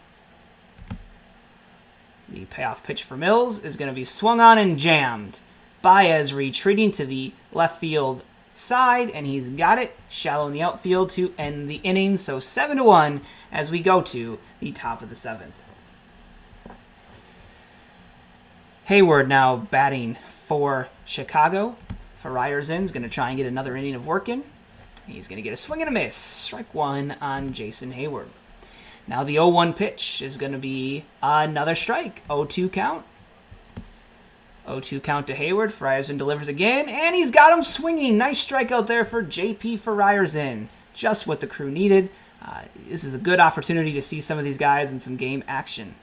The payoff pitch for Mills is going to be swung on and jammed. Baez retreating to the left field side, and he's got it. Shallow in the outfield to end the inning, so 7-1 as we go to the top of the 7th. Hayward now batting for Chicago. Frierson is going to try and get another inning of work in. He's going to get a swing and a miss. Strike 1 on Jason Hayward. Now the 0-1 pitch is going to be another strike. 0-2 count. 0-2 count to Hayward. Frierson delivers again, and he's got him swinging. Nice strikeout there for J.P. Frierson. Just what the Crew needed. This is a good opportunity to see some of these guys in some game action.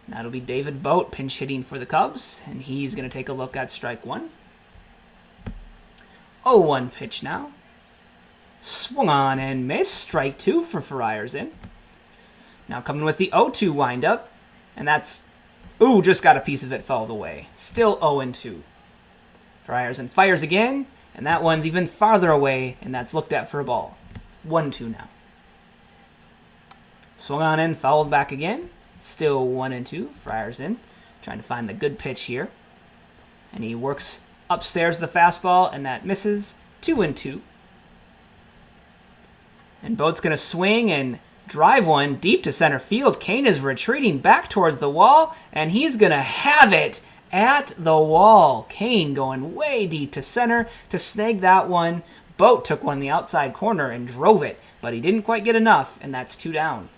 That'll be David Boat pinch hitting for the Cubs, and he's going to take a look at strike 1. 0-1 pitch now. Swung on and missed. Strike 2 for Frierson. Now coming with the 0-2 windup, and that's, just got a piece of it fouled away. Still 0-2. Frierson fires again, and that one's even farther away, and that's looked at for a ball. 1-2 now. Swung on and fouled back again. Still 1-2. Frierson trying to find the good pitch here. And he works upstairs the fastball, and that misses. 2-2. And Boat's going to swing and drive one deep to center field. Kane is retreating back towards the wall, and he's going to have it at the wall. Kane going way deep to center to snag that one. Boat took one in the outside corner and drove it, but he didn't quite get enough, and that's 2 down.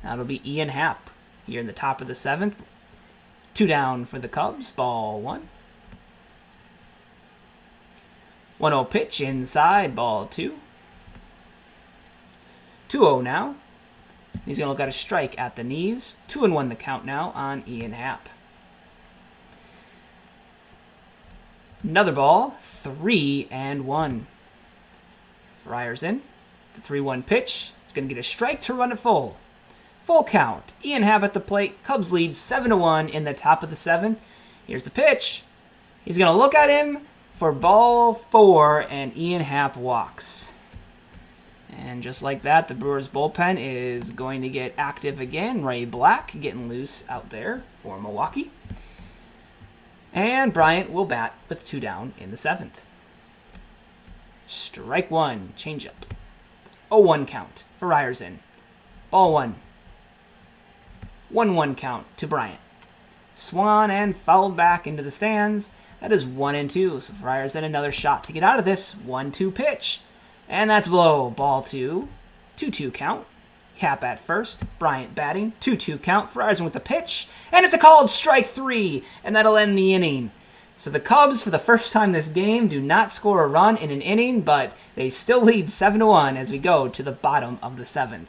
Now it'll be Ian Happ here in the top of the 7th. 2 down for the Cubs. Ball 1. 1-0 pitch inside. Ball 2. 2-0 now. He's going to look at a strike at the knees. 2-1 the count now on Ian Happ. Another ball. 3-1. Frierson. The 3-1 pitch. He's going to get a strike to run it full. Full count. Ian Happ at the plate. Cubs lead 7-1 in the top of the 7th. Here's the pitch. He's going to look at him for ball 4, and Ian Happ walks. And just like that, the Brewers bullpen is going to get active again. Ray Black getting loose out there for Milwaukee. And Bryant will bat with 2 down in the 7th. Strike 1. Changeup. 0-1 count for Frierson. Ball 1. 1-1 count to Bryant. Swung on and fouled back into the stands. That is 1-2. So Frierson another shot to get out of this. 1-2 pitch. And that's below. Ball 2. 2-2 count. Happ at first. Bryant batting. 2-2 count. Frierson with the pitch. And it's a called strike 3. And that'll end the inning. So the Cubs, for the first time this game, do not score a run in an inning, but they still lead 7-1 as we go to the bottom of the 7th.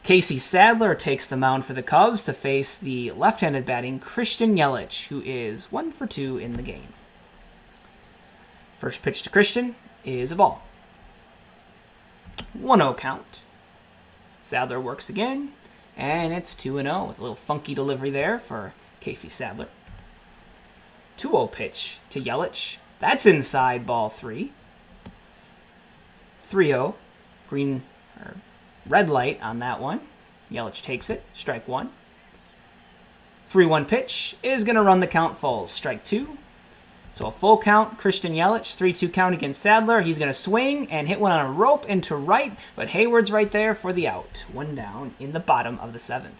Casey Sadler takes the mound for the Cubs to face the left-handed batting Christian Yelich, who is 1 for 2 in the game. First pitch to Christian is a ball. 1-0 count. Sadler works again, and it's 2-0 with a little funky delivery there for Casey Sadler. 2-0 pitch to Yelich. That's inside. Ball 3. 3-0. Red light on that one. Yelich takes it. Strike 1. 3-1 pitch is going to run the count full. Strike 2. So a full count, Christian Yelich. 3-2 count against Sadler. He's going to swing and hit one on a rope into right, but Hayward's right there for the out. 1 down in the bottom of the 7th.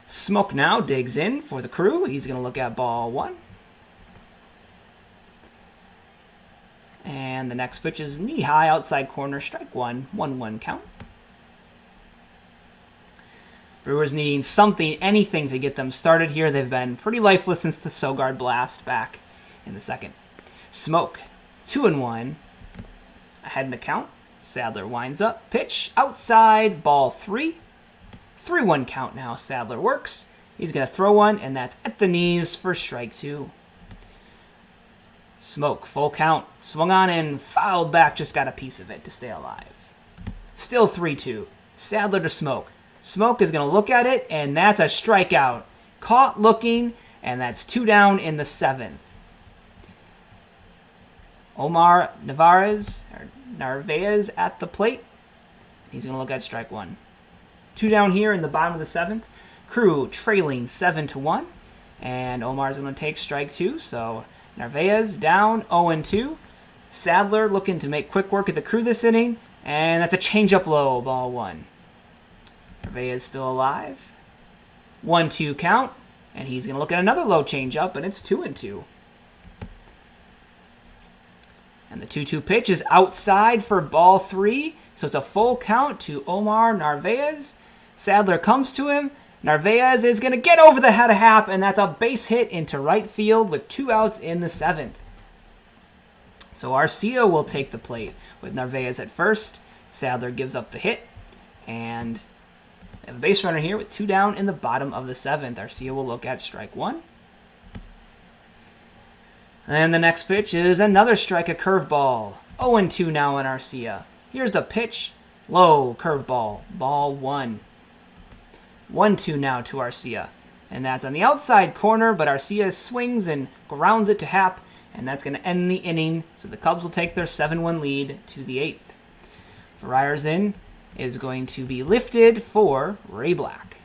Smoke now digs in for the Crew. He's going to look at ball 1. And the next pitch is knee-high outside corner, strike 1, 1-1 count. Brewers needing something, anything to get them started here. They've been pretty lifeless since the Sogard blast back in the 2nd. Smoke, 2-1, ahead in the count. Sadler winds up, pitch outside, ball 3. 3-1 count now. Sadler works. He's going to throw one, and that's at the knees for strike 2. Smoke, full count. Swung on and fouled back. Just got a piece of it to stay alive. Still 3-2. Sadler to Smoke. Smoke is going to look at it, and that's a strikeout. Caught looking, and that's 2 down in the 7th. Omar Narvaez at the plate. He's going to look at strike 1. 2 down here in the bottom of the 7th. Crew trailing 7-1, and Omar's going to take strike 2. So Narvaez down 0-2. Sadler looking to make quick work of the Crew this inning, and that's a changeup low, ball 1. Narvaez still alive. 1-2 count, and he's going to look at another low changeup, and it's 2-2. And the 2-2 pitch is outside for ball 3, so it's a full count to Omar Narvaez. Sadler comes to him. Narvaez is going to get over the head of Happ, and that's a base hit into right field with 2 outs in the 7th. So Arcia will take the plate with Narvaez at first. Sadler gives up the hit, and they have a base runner here with 2 down in the bottom of the 7th. Arcia will look at strike 1. And the next pitch is another strike, a curveball. 0-2 now in Arcia. Here's the pitch. Low curveball. Ball 1. 1-2 now to Arcia. And that's on the outside corner, but Arcia swings and grounds it to Happ, and that's going to end the inning. So the Cubs will take their 7-1 lead to the 8th. Frierson is going to be lifted for Ray Black.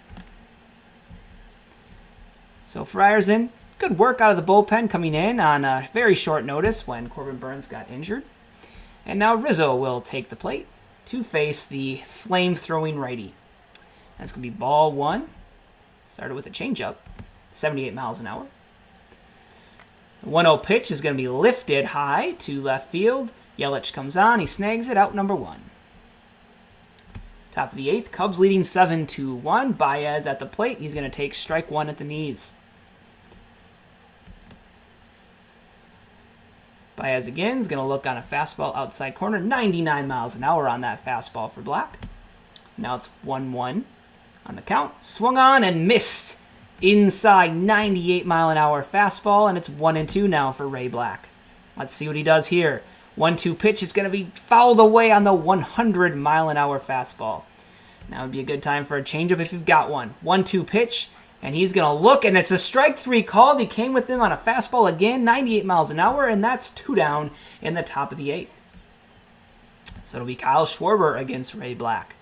So Frierson, good work out of the bullpen coming in on a very short notice when Corbin Burns got injured. And now Rizzo will take the plate to face the flame-throwing righty. That's going to be ball 1. Started with a changeup, 78 miles an hour. The 1-0 pitch is going to be lifted high to left field. Yelich comes on. He snags it, out number 1. Top of the 8th, Cubs leading 7-1. Baez at the plate. He's going to take strike 1 at the knees. Baez again is going to look on a fastball outside corner. 99 miles an hour on that fastball for Black. Now it's 1-1 on the count. Swung on and missed. Inside 98 mile an hour fastball, and it's 1-2 now for Ray Black. Let's see what he does here. 1-2 pitch is going to be fouled away on the 100 mile an hour fastball. Now would be a good time for a changeup if you've got one. 1-2 pitch, and he's going to look, and it's a strike 3 call. He came with him on a fastball again, 98 miles an hour, and that's 2 down in the top of the 8th. So it'll be Kyle Schwarber against Ray Black.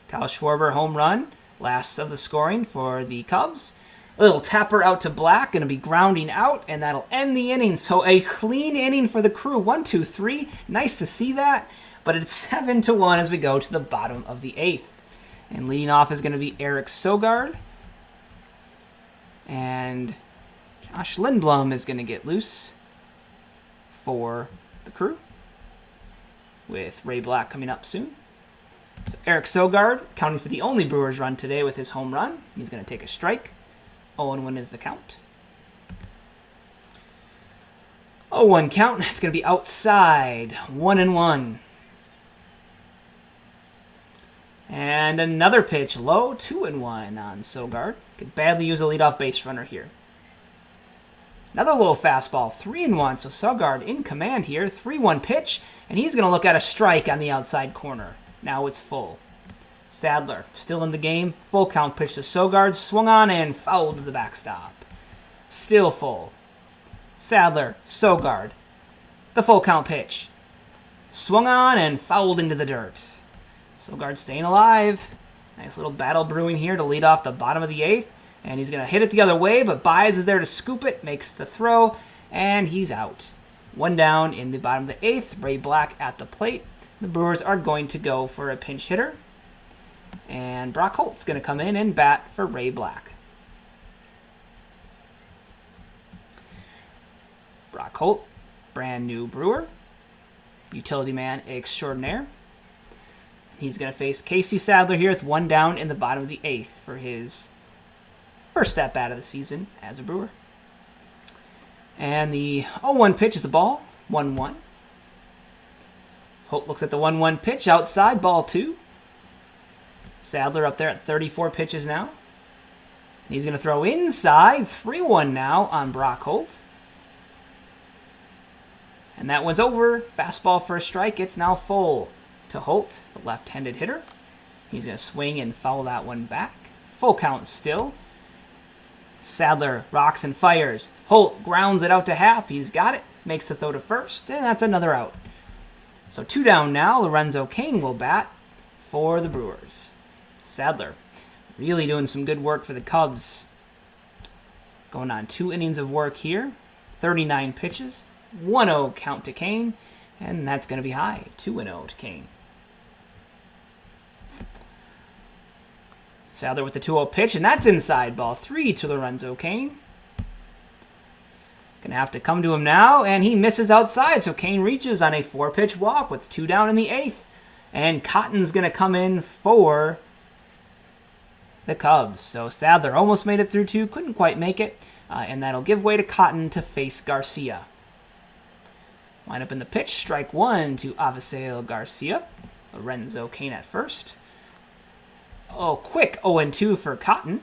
Kyle Schwarber home run, last of the scoring for the Cubs. A little tapper out to Black, going to be grounding out, and that'll end the inning. So a clean inning for the Crew. 1-2-3. Nice to see that. But it's 7-1 as we go to the bottom of the 8th. And leading off is going to be Eric Sogard. And Josh Lindblom is going to get loose for the Crew, with Ray Black coming up soon. So Eric Sogard, counting for the only Brewers run today with his home run. He's going to take a strike. 0-1 is the count. 0-1 count. It's going to be outside. 1-1. And another pitch low. 2-1 on Sogard. Could badly use a leadoff base runner here. Another low fastball. 3-1. So Sogard in command here. 3-1 pitch. And he's going to look at a strike on the outside corner. Now it's full. Sadler still in the game. Full count pitch to Sogard. Swung on and fouled to the backstop. Still full. Sadler, Sogard. The full count pitch. Swung on and fouled into the dirt. Sogard staying alive. Nice little battle brewing here to lead off the bottom of the 8th. And he's going to hit it the other way, but Baez is there to scoop it. Makes the throw, and he's out. 1 down in the bottom of the 8th. Ray Black at the plate. The Brewers are going to go for a pinch hitter. And Brock Holt's going to come in and bat for Ray Black. Brock Holt, brand new Brewer. Utility man extraordinaire. He's going to face Casey Sadler here with 1 down in the bottom of the 8th for his first at-bat of the season as a Brewer. And the 0-1 pitch is the ball. 1-1. Holt looks at the 1-1 pitch outside, ball 2. Sadler up there at 34 pitches now. He's going to throw inside. 3-1 now on Brock Holt. And that one's over. Fastball for a strike. It's now full to Holt, the left-handed hitter. He's going to swing and foul that one back. Full count still. Sadler rocks and fires. Holt grounds it out to Happ. He's got it. Makes the throw to first, and that's another out. So 2 down now. Lorenzo Cain will bat for the Brewers. Sadler really doing some good work for the Cubs. Going on 2 innings of work here. 39 pitches. 1-0 count to Cain, and that's going to be high. 2-0 to Cain. Sadler with the 2-0 pitch, and that's inside. Ball 3 to Lorenzo Cain. Gonna have to come to him now, and he misses outside, so Cain reaches on a 4-pitch walk with 2 down in the 8th. And Cotton's gonna come in for the Cubs. So Sadler almost made it through 2, couldn't quite make it, and that'll give way to Cotton to face Garcia. Line up in the pitch, strike 1 to Avisail Garcia. Lorenzo Cain at first. Oh, quick 0-2 for Cotton.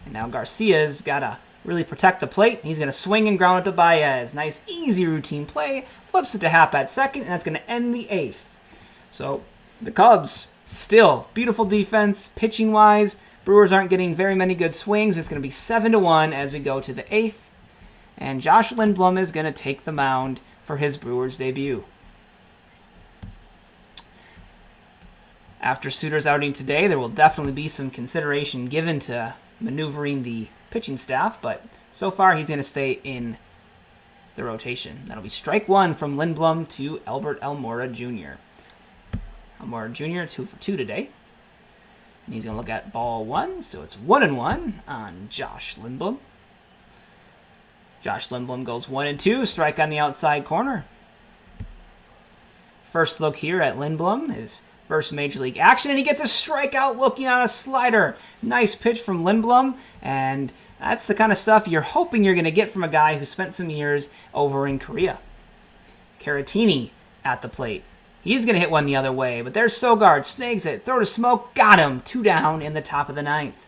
And now Garcia's got to really protect the plate. He's going to swing and ground it to Baez. Nice, easy routine play. Flips it to Happ at second, and that's going to end the 8th. So the Cubs, still beautiful defense, pitching-wise. Brewers aren't getting very many good swings. It's going to be 7-1 as we go to the 8th. And Josh Lindblom is going to take the mound for his Brewers debut. After Suter's outing today, there will definitely be some consideration given to maneuvering the pitching staff, but so far he's going to stay in the rotation. That'll be strike 1 from Lindblom to Albert Almora Jr. Almora Jr. 2 for 2 today. And he's going to look at ball 1, so it's 1-1 on Josh Lindblom. Josh Lindblom goes 1-2, strike on the outside corner. First look here at Lindblom, his first major league action, and he gets a strikeout looking on a slider. Nice pitch from Lindblom, and that's the kind of stuff you're hoping you're going to get from a guy who spent some years over in Korea. Caratini at the plate. He's going to hit one the other way, but there's Sogard, snags it, throw to Smoke, got him. 2 down in the top of the 9th.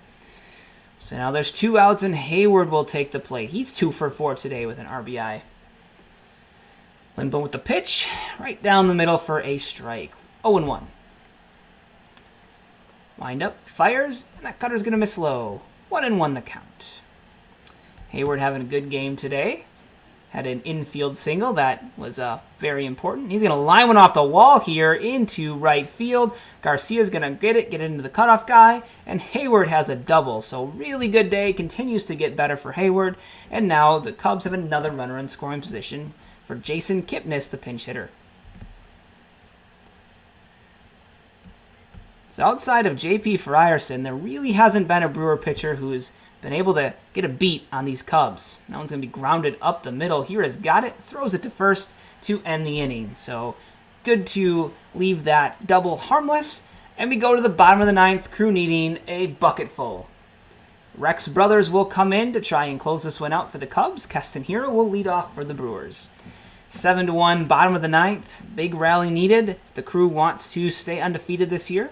So now there's 2 outs, and Hayward will take the plate. He's 2 for 4 today with an RBI. Lindblom with the pitch, right down the middle for a strike. 0-1. Wind up, fires, and that cutter's going to miss low. 1-1 the count. Hayward having a good game today. Had an infield single that was very important. He's going to line one off the wall here into right field. Garcia's going to get it into the cutoff guy, and Hayward has a double. So really good day, continues to get better for Hayward, and now the Cubs have another runner in scoring position for Jason Kipnis, the pinch hitter. So outside of J.P. Frierson, there really hasn't been a Brewer pitcher who's been able to get a beat on these Cubs. That one's going to be grounded up the middle. Here has got it, throws it to first to end the inning. So good to leave that double harmless. And we go to the bottom of the 9th, crew needing a bucket full. Rex Brothers will come in to try and close this one out for the Cubs. Keston Hiura will lead off for the Brewers. 7-1, bottom of the 9th. Big rally needed. The crew wants to stay undefeated this year.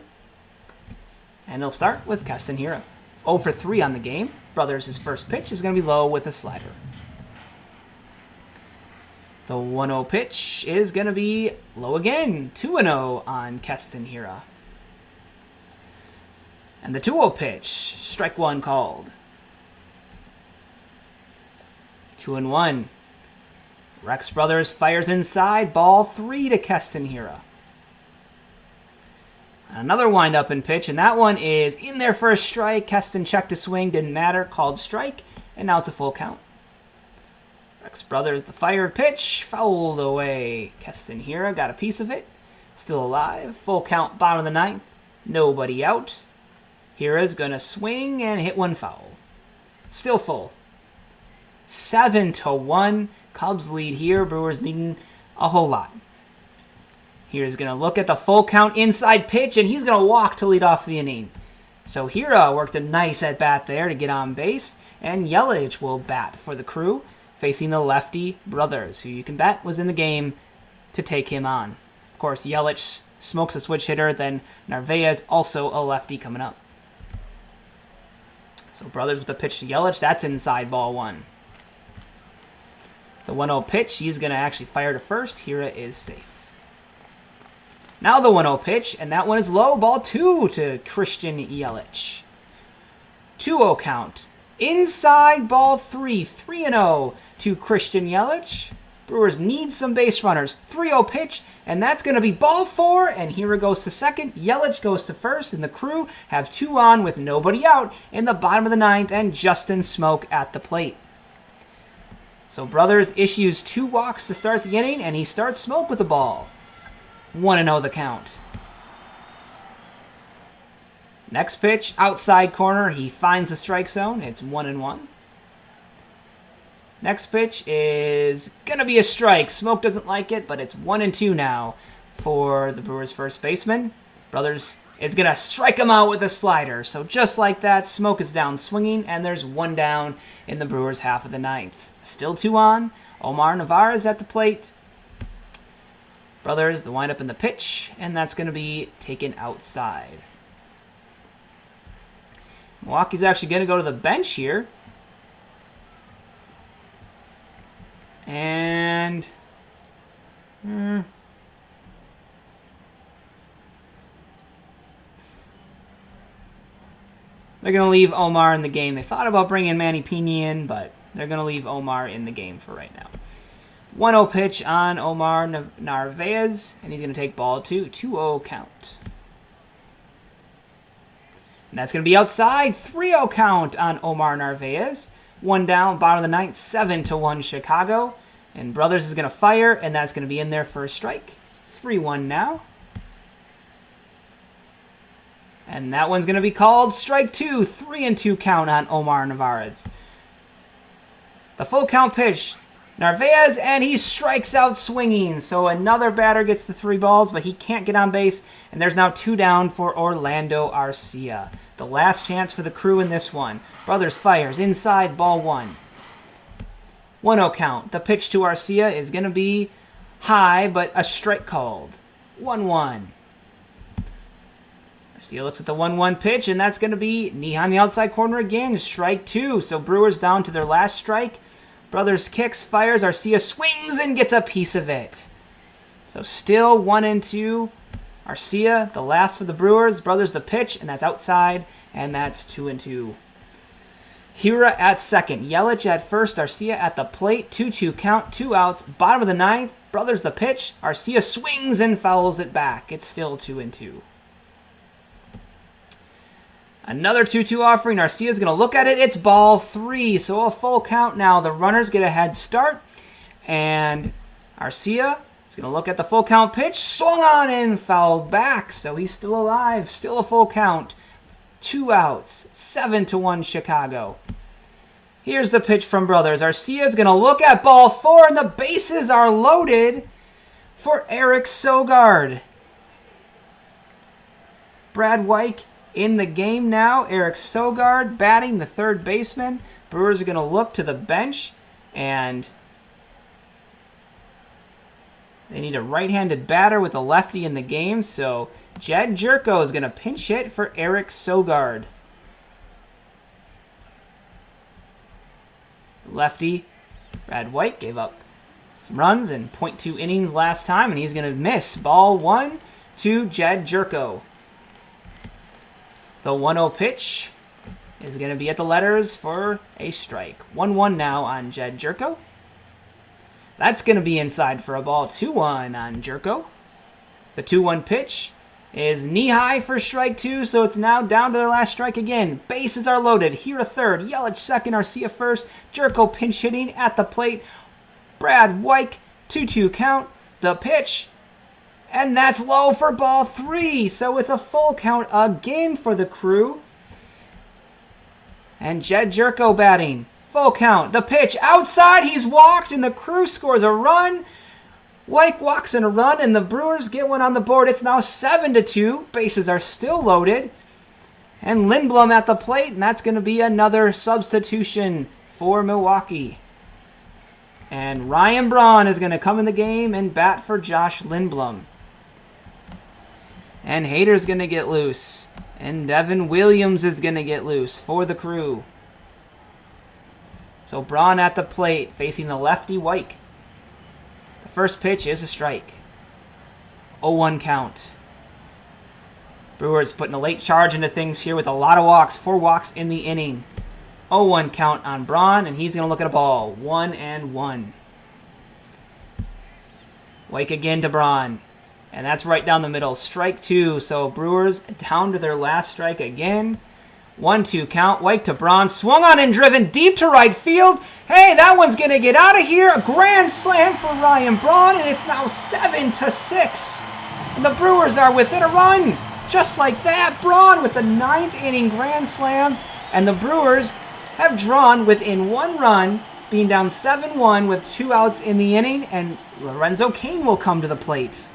And they'll start with Keston Hiura. 0 for 3 on the game. Brothers' first pitch is going to be low with a slider. The 1-0 pitch is going to be low again. 2-0 on Keston Hiura. And the 2-0 pitch, strike 1 called. 2-1. Rex Brothers fires inside, ball 3 to Keston Hiura. Another wind-up and pitch, and that one is in there for a strike. Keston checked a swing, didn't matter, called strike, and now it's a full count. Rex Brothers, the fire pitch, fouled away. Keston Hiura got a piece of it, still alive. Full count, bottom of the 9th, nobody out. Hiura's going to swing and hit one foul. Still full. 7-1, Cubs lead here. Brewers needing a whole lot. Hiura's going to look at the full count inside pitch, and he's going to walk to lead off the inning. So Hiura worked a nice at-bat there to get on base, and Yelich will bat for the crew, facing the lefty Brothers, who you can bet was in the game to take him on. Of course, Yelich smokes a switch hitter, then Narvaez also a lefty coming up. So Brothers with a pitch to Yelich, that's inside ball 1. The 1-0 pitch, he's going to actually fire to first. Hiura is safe. Now the 1-0 pitch, and that one is low. Ball 2 to Christian Yelich. 2-0 count. Inside ball 3, 3-0 to Christian Yelich. Brewers need some base runners. 3-0 pitch, and that's going to be ball 4, and here it goes to second. Yelich goes to first, and the Crew have 2 on with nobody out in the bottom of the 9th, and Justin Smoke at the plate. So Brothers issues 2 walks to start the inning, and he starts Smoke with the ball. 1-0 the count. Next pitch, outside corner. He finds the strike zone. It's 1-1. Next pitch is going to be a strike. Smoke doesn't like it, but it's 1-2 now for the Brewers' first baseman. Brothers is going to strike him out with a slider. So just like that, Smoke is down swinging, and there's 1 down in the Brewers' half of the 9th. Still 2 on. Omar Narvaez at the plate. Brothers, the windup in the pitch, and that's going to be taken outside. Milwaukee's actually going to go to the bench here. And they're going to leave Omar in the game. They thought about bringing Manny Pena in, but they're going to leave Omar in the game for right now. 1-0 pitch on Omar Narvaez, and he's going to take ball 2. 2-0 count. And that's going to be outside. 3-0 count on Omar Narvaez. 1 down, bottom of the 9th, 7-1 Chicago. And Brothers is going to fire, and that's going to be in there for a strike. 3-1 now. And that one's going to be called strike 2. 3-2 count on Omar Narvaez. The full count pitch. Narvaez, and he strikes out swinging. So another batter gets the 3 balls, but he can't get on base. And there's now 2 down for Orlando Arcia. The last chance for the Crew in this one. Brothers fires inside, ball 1. 1-0 count. The pitch to Arcia is going to be high, but a strike called. 1-1. Arcia looks at the 1-1 pitch, and that's going to be knee on the outside corner again. Strike 2. So Brewers down to their last strike. Brothers kicks, fires, Arcia swings and gets a piece of it. So still 1-2. Arcia, the last for the Brewers. Brothers the pitch, and that's outside, and that's 2-2. Hira at second. Yelich at first. Arcia at the plate. 2-2 count, 2 outs. Bottom of the 9th. Brothers the pitch. Arcia swings and fouls it back. It's still 2-2. Another 2-2 offering. Arcia's going to look at it. It's ball 3. So a full count now. The runners get a head start. And Arcia is going to look at the full count pitch. Swung on and fouled back. So he's still alive. Still a full count. 2 outs. 7-1 Chicago. Here's the pitch from Brothers. Arcia's going to look at ball 4. And the bases are loaded for Eric Sogard. Brad White in the game now. Eric Sogard batting, the third baseman. Brewers are going to look to the bench, and they need a right-handed batter with a lefty in the game, so Jed Jerko is going to pinch hit for Eric Sogard. Lefty Brad White gave up some runs in .2 innings last time, and he's going to miss. Ball 1 to Jed Jerko. The 1-0 pitch is going to be at the letters for a strike. 1-1 now on Jed Jerko. That's going to be inside for a ball. 2-1 on Jerko. The 2-1 pitch is knee-high for strike 2, so it's now down to their last strike again. Bases are loaded. Here a third. Yelich second. Arcia first. Jerko pinch hitting at the plate. Brad White, 2-2 count. The pitch. And that's low for ball 3. So it's a full count again for the Crew. And Jed Jerko batting. Full count. The pitch outside. He's walked, and the Crew scores a run. White walks in a run, and the Brewers get one on the board. It's now 7-2. Bases are still loaded. And Lindblom at the plate, and that's going to be another substitution for Milwaukee. And Ryan Braun is going to come in the game and bat for Josh Lindblom. And Hader's going to get loose. And Devin Williams is going to get loose for the Crew. So Braun at the plate, facing the lefty White. The first pitch is a strike. 0-1 count. Brewers putting a late charge into things here with a lot of walks. 4 walks in the inning. 0-1 count on Braun, and he's going to look at a ball. 1-1. White again to Braun. And that's right down the middle. Strike 2. So Brewers down to their last strike again. 1-2 count. White to Braun. Swung on and driven deep to right field. Hey, that one's going to get out of here. A grand slam for Ryan Braun, and it's now 7-6. And the Brewers are within a run. Just like that, Braun with the 9th inning grand slam. And the Brewers have drawn within 1 run, being down 7-1 with 2 outs in the inning. And Lorenzo Cain will come to the plate.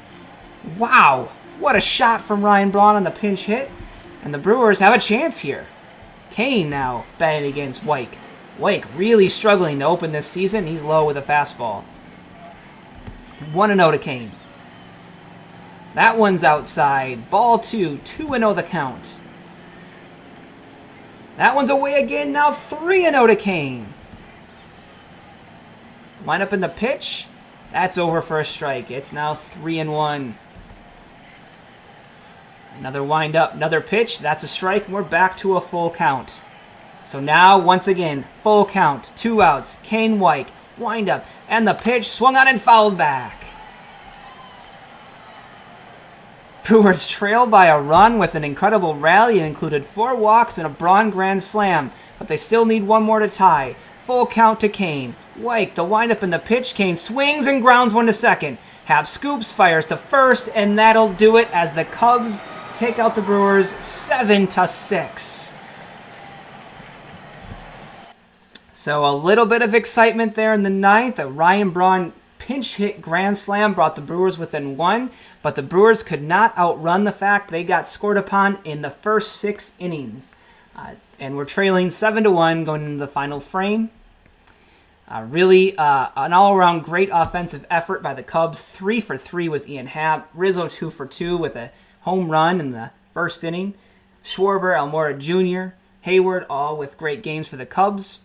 Wow, what a shot from Ryan Braun on the pinch hit. And the Brewers have a chance here. Cain now batting against White. White really struggling to open this season. He's low with a fastball. 1-0 to Cain. That one's outside. Ball 2. 2-0 the count. That one's away again. Now 3-0 to Cain. Line up in the pitch. That's over for a strike. It's now 3-1. Another wind up, another pitch. That's a strike, and we're back to a full count. So now, once again, full count. 2 outs. Cain White. Wind up. And the pitch swung on and fouled back. Brewers trailed by a run with an incredible rally. It included 4 walks and a Braun grand slam. But they still need 1 more to tie. Full count to Cain. White, the windup and the pitch. Cain swings and grounds 1 to second. Hap scoops, fires to first, and that'll do it as the Cubs take out the Brewers 7-6. So a little bit of excitement there in the 9th. A Ryan Braun pinch hit grand slam brought the Brewers within 1, but the Brewers could not outrun the fact they got scored upon in the first 6 innings. And we're trailing 7-1 going into the final frame. Really an all-around great offensive effort by the Cubs. 3 for 3 was Ian Happ. Rizzo 2 for 2 with a home run in the first inning. Schwarber, Almora Jr., Hayward, all with great games for the Cubs.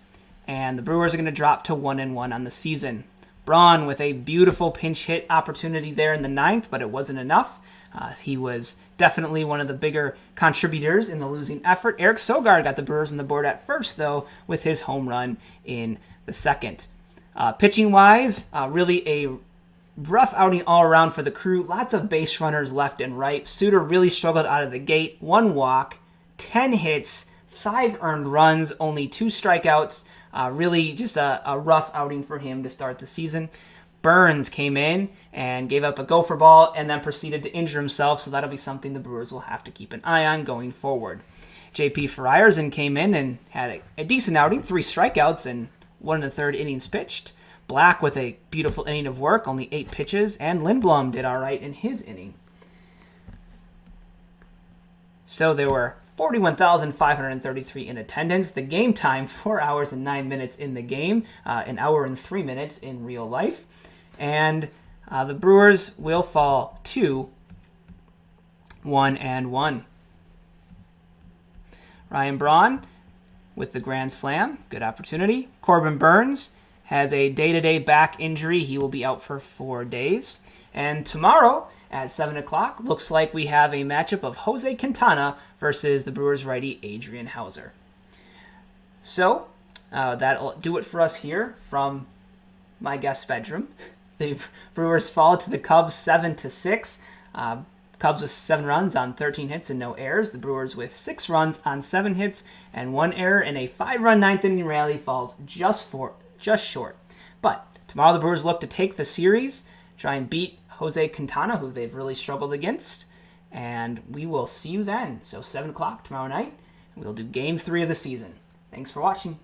And the Brewers are going to drop to 1-1 on the season. Braun with a beautiful pinch hit opportunity there in the 9th, but it wasn't enough. He was definitely one of the bigger contributors in the losing effort. Eric Sogard got the Brewers on the board at first, though, with his home run in the 2nd. Pitching-wise, really a rough outing all around for the crew. Lots of base runners left and right. Suter really struggled out of the gate. 1 walk, 10 hits, 5 earned runs, only 2 strikeouts. Really just a rough outing for him to start the season. Burns came in and gave up a gopher ball and then proceeded to injure himself, so that'll be something the Brewers will have to keep an eye on going forward. J.P. Frierson came in and had a decent outing, 3 strikeouts and 1 1/3 innings pitched. Black with a beautiful inning of work, only 8 pitches, and Lindblom did all right in his inning. So there were 41,533 in attendance. The game time, 4 hours and 9 minutes in the game, an hour and 3 minutes in real life. And the Brewers will fall to 1-1. Ryan Braun with the grand slam. Good opportunity. Corbin Burns has a day-to-day back injury. He will be out for 4 days. And tomorrow at 7 o'clock, looks like we have a matchup of Jose Quintana versus the Brewers righty Adrian Hauser. So that'll do it for us here from my guest bedroom. The Brewers fall to the Cubs 7-6. Cubs with 7 runs on 13 hits and no errors. The Brewers with 6 runs on 7 hits and 1 error, and a 5-run 9th inning rally falls just short. But tomorrow the Brewers look to take the series, try and beat Jose Quintana, who they've really struggled against, and we will see you then. So 7 o'clock tomorrow night, we'll do Game 3 of the season. Thanks for watching.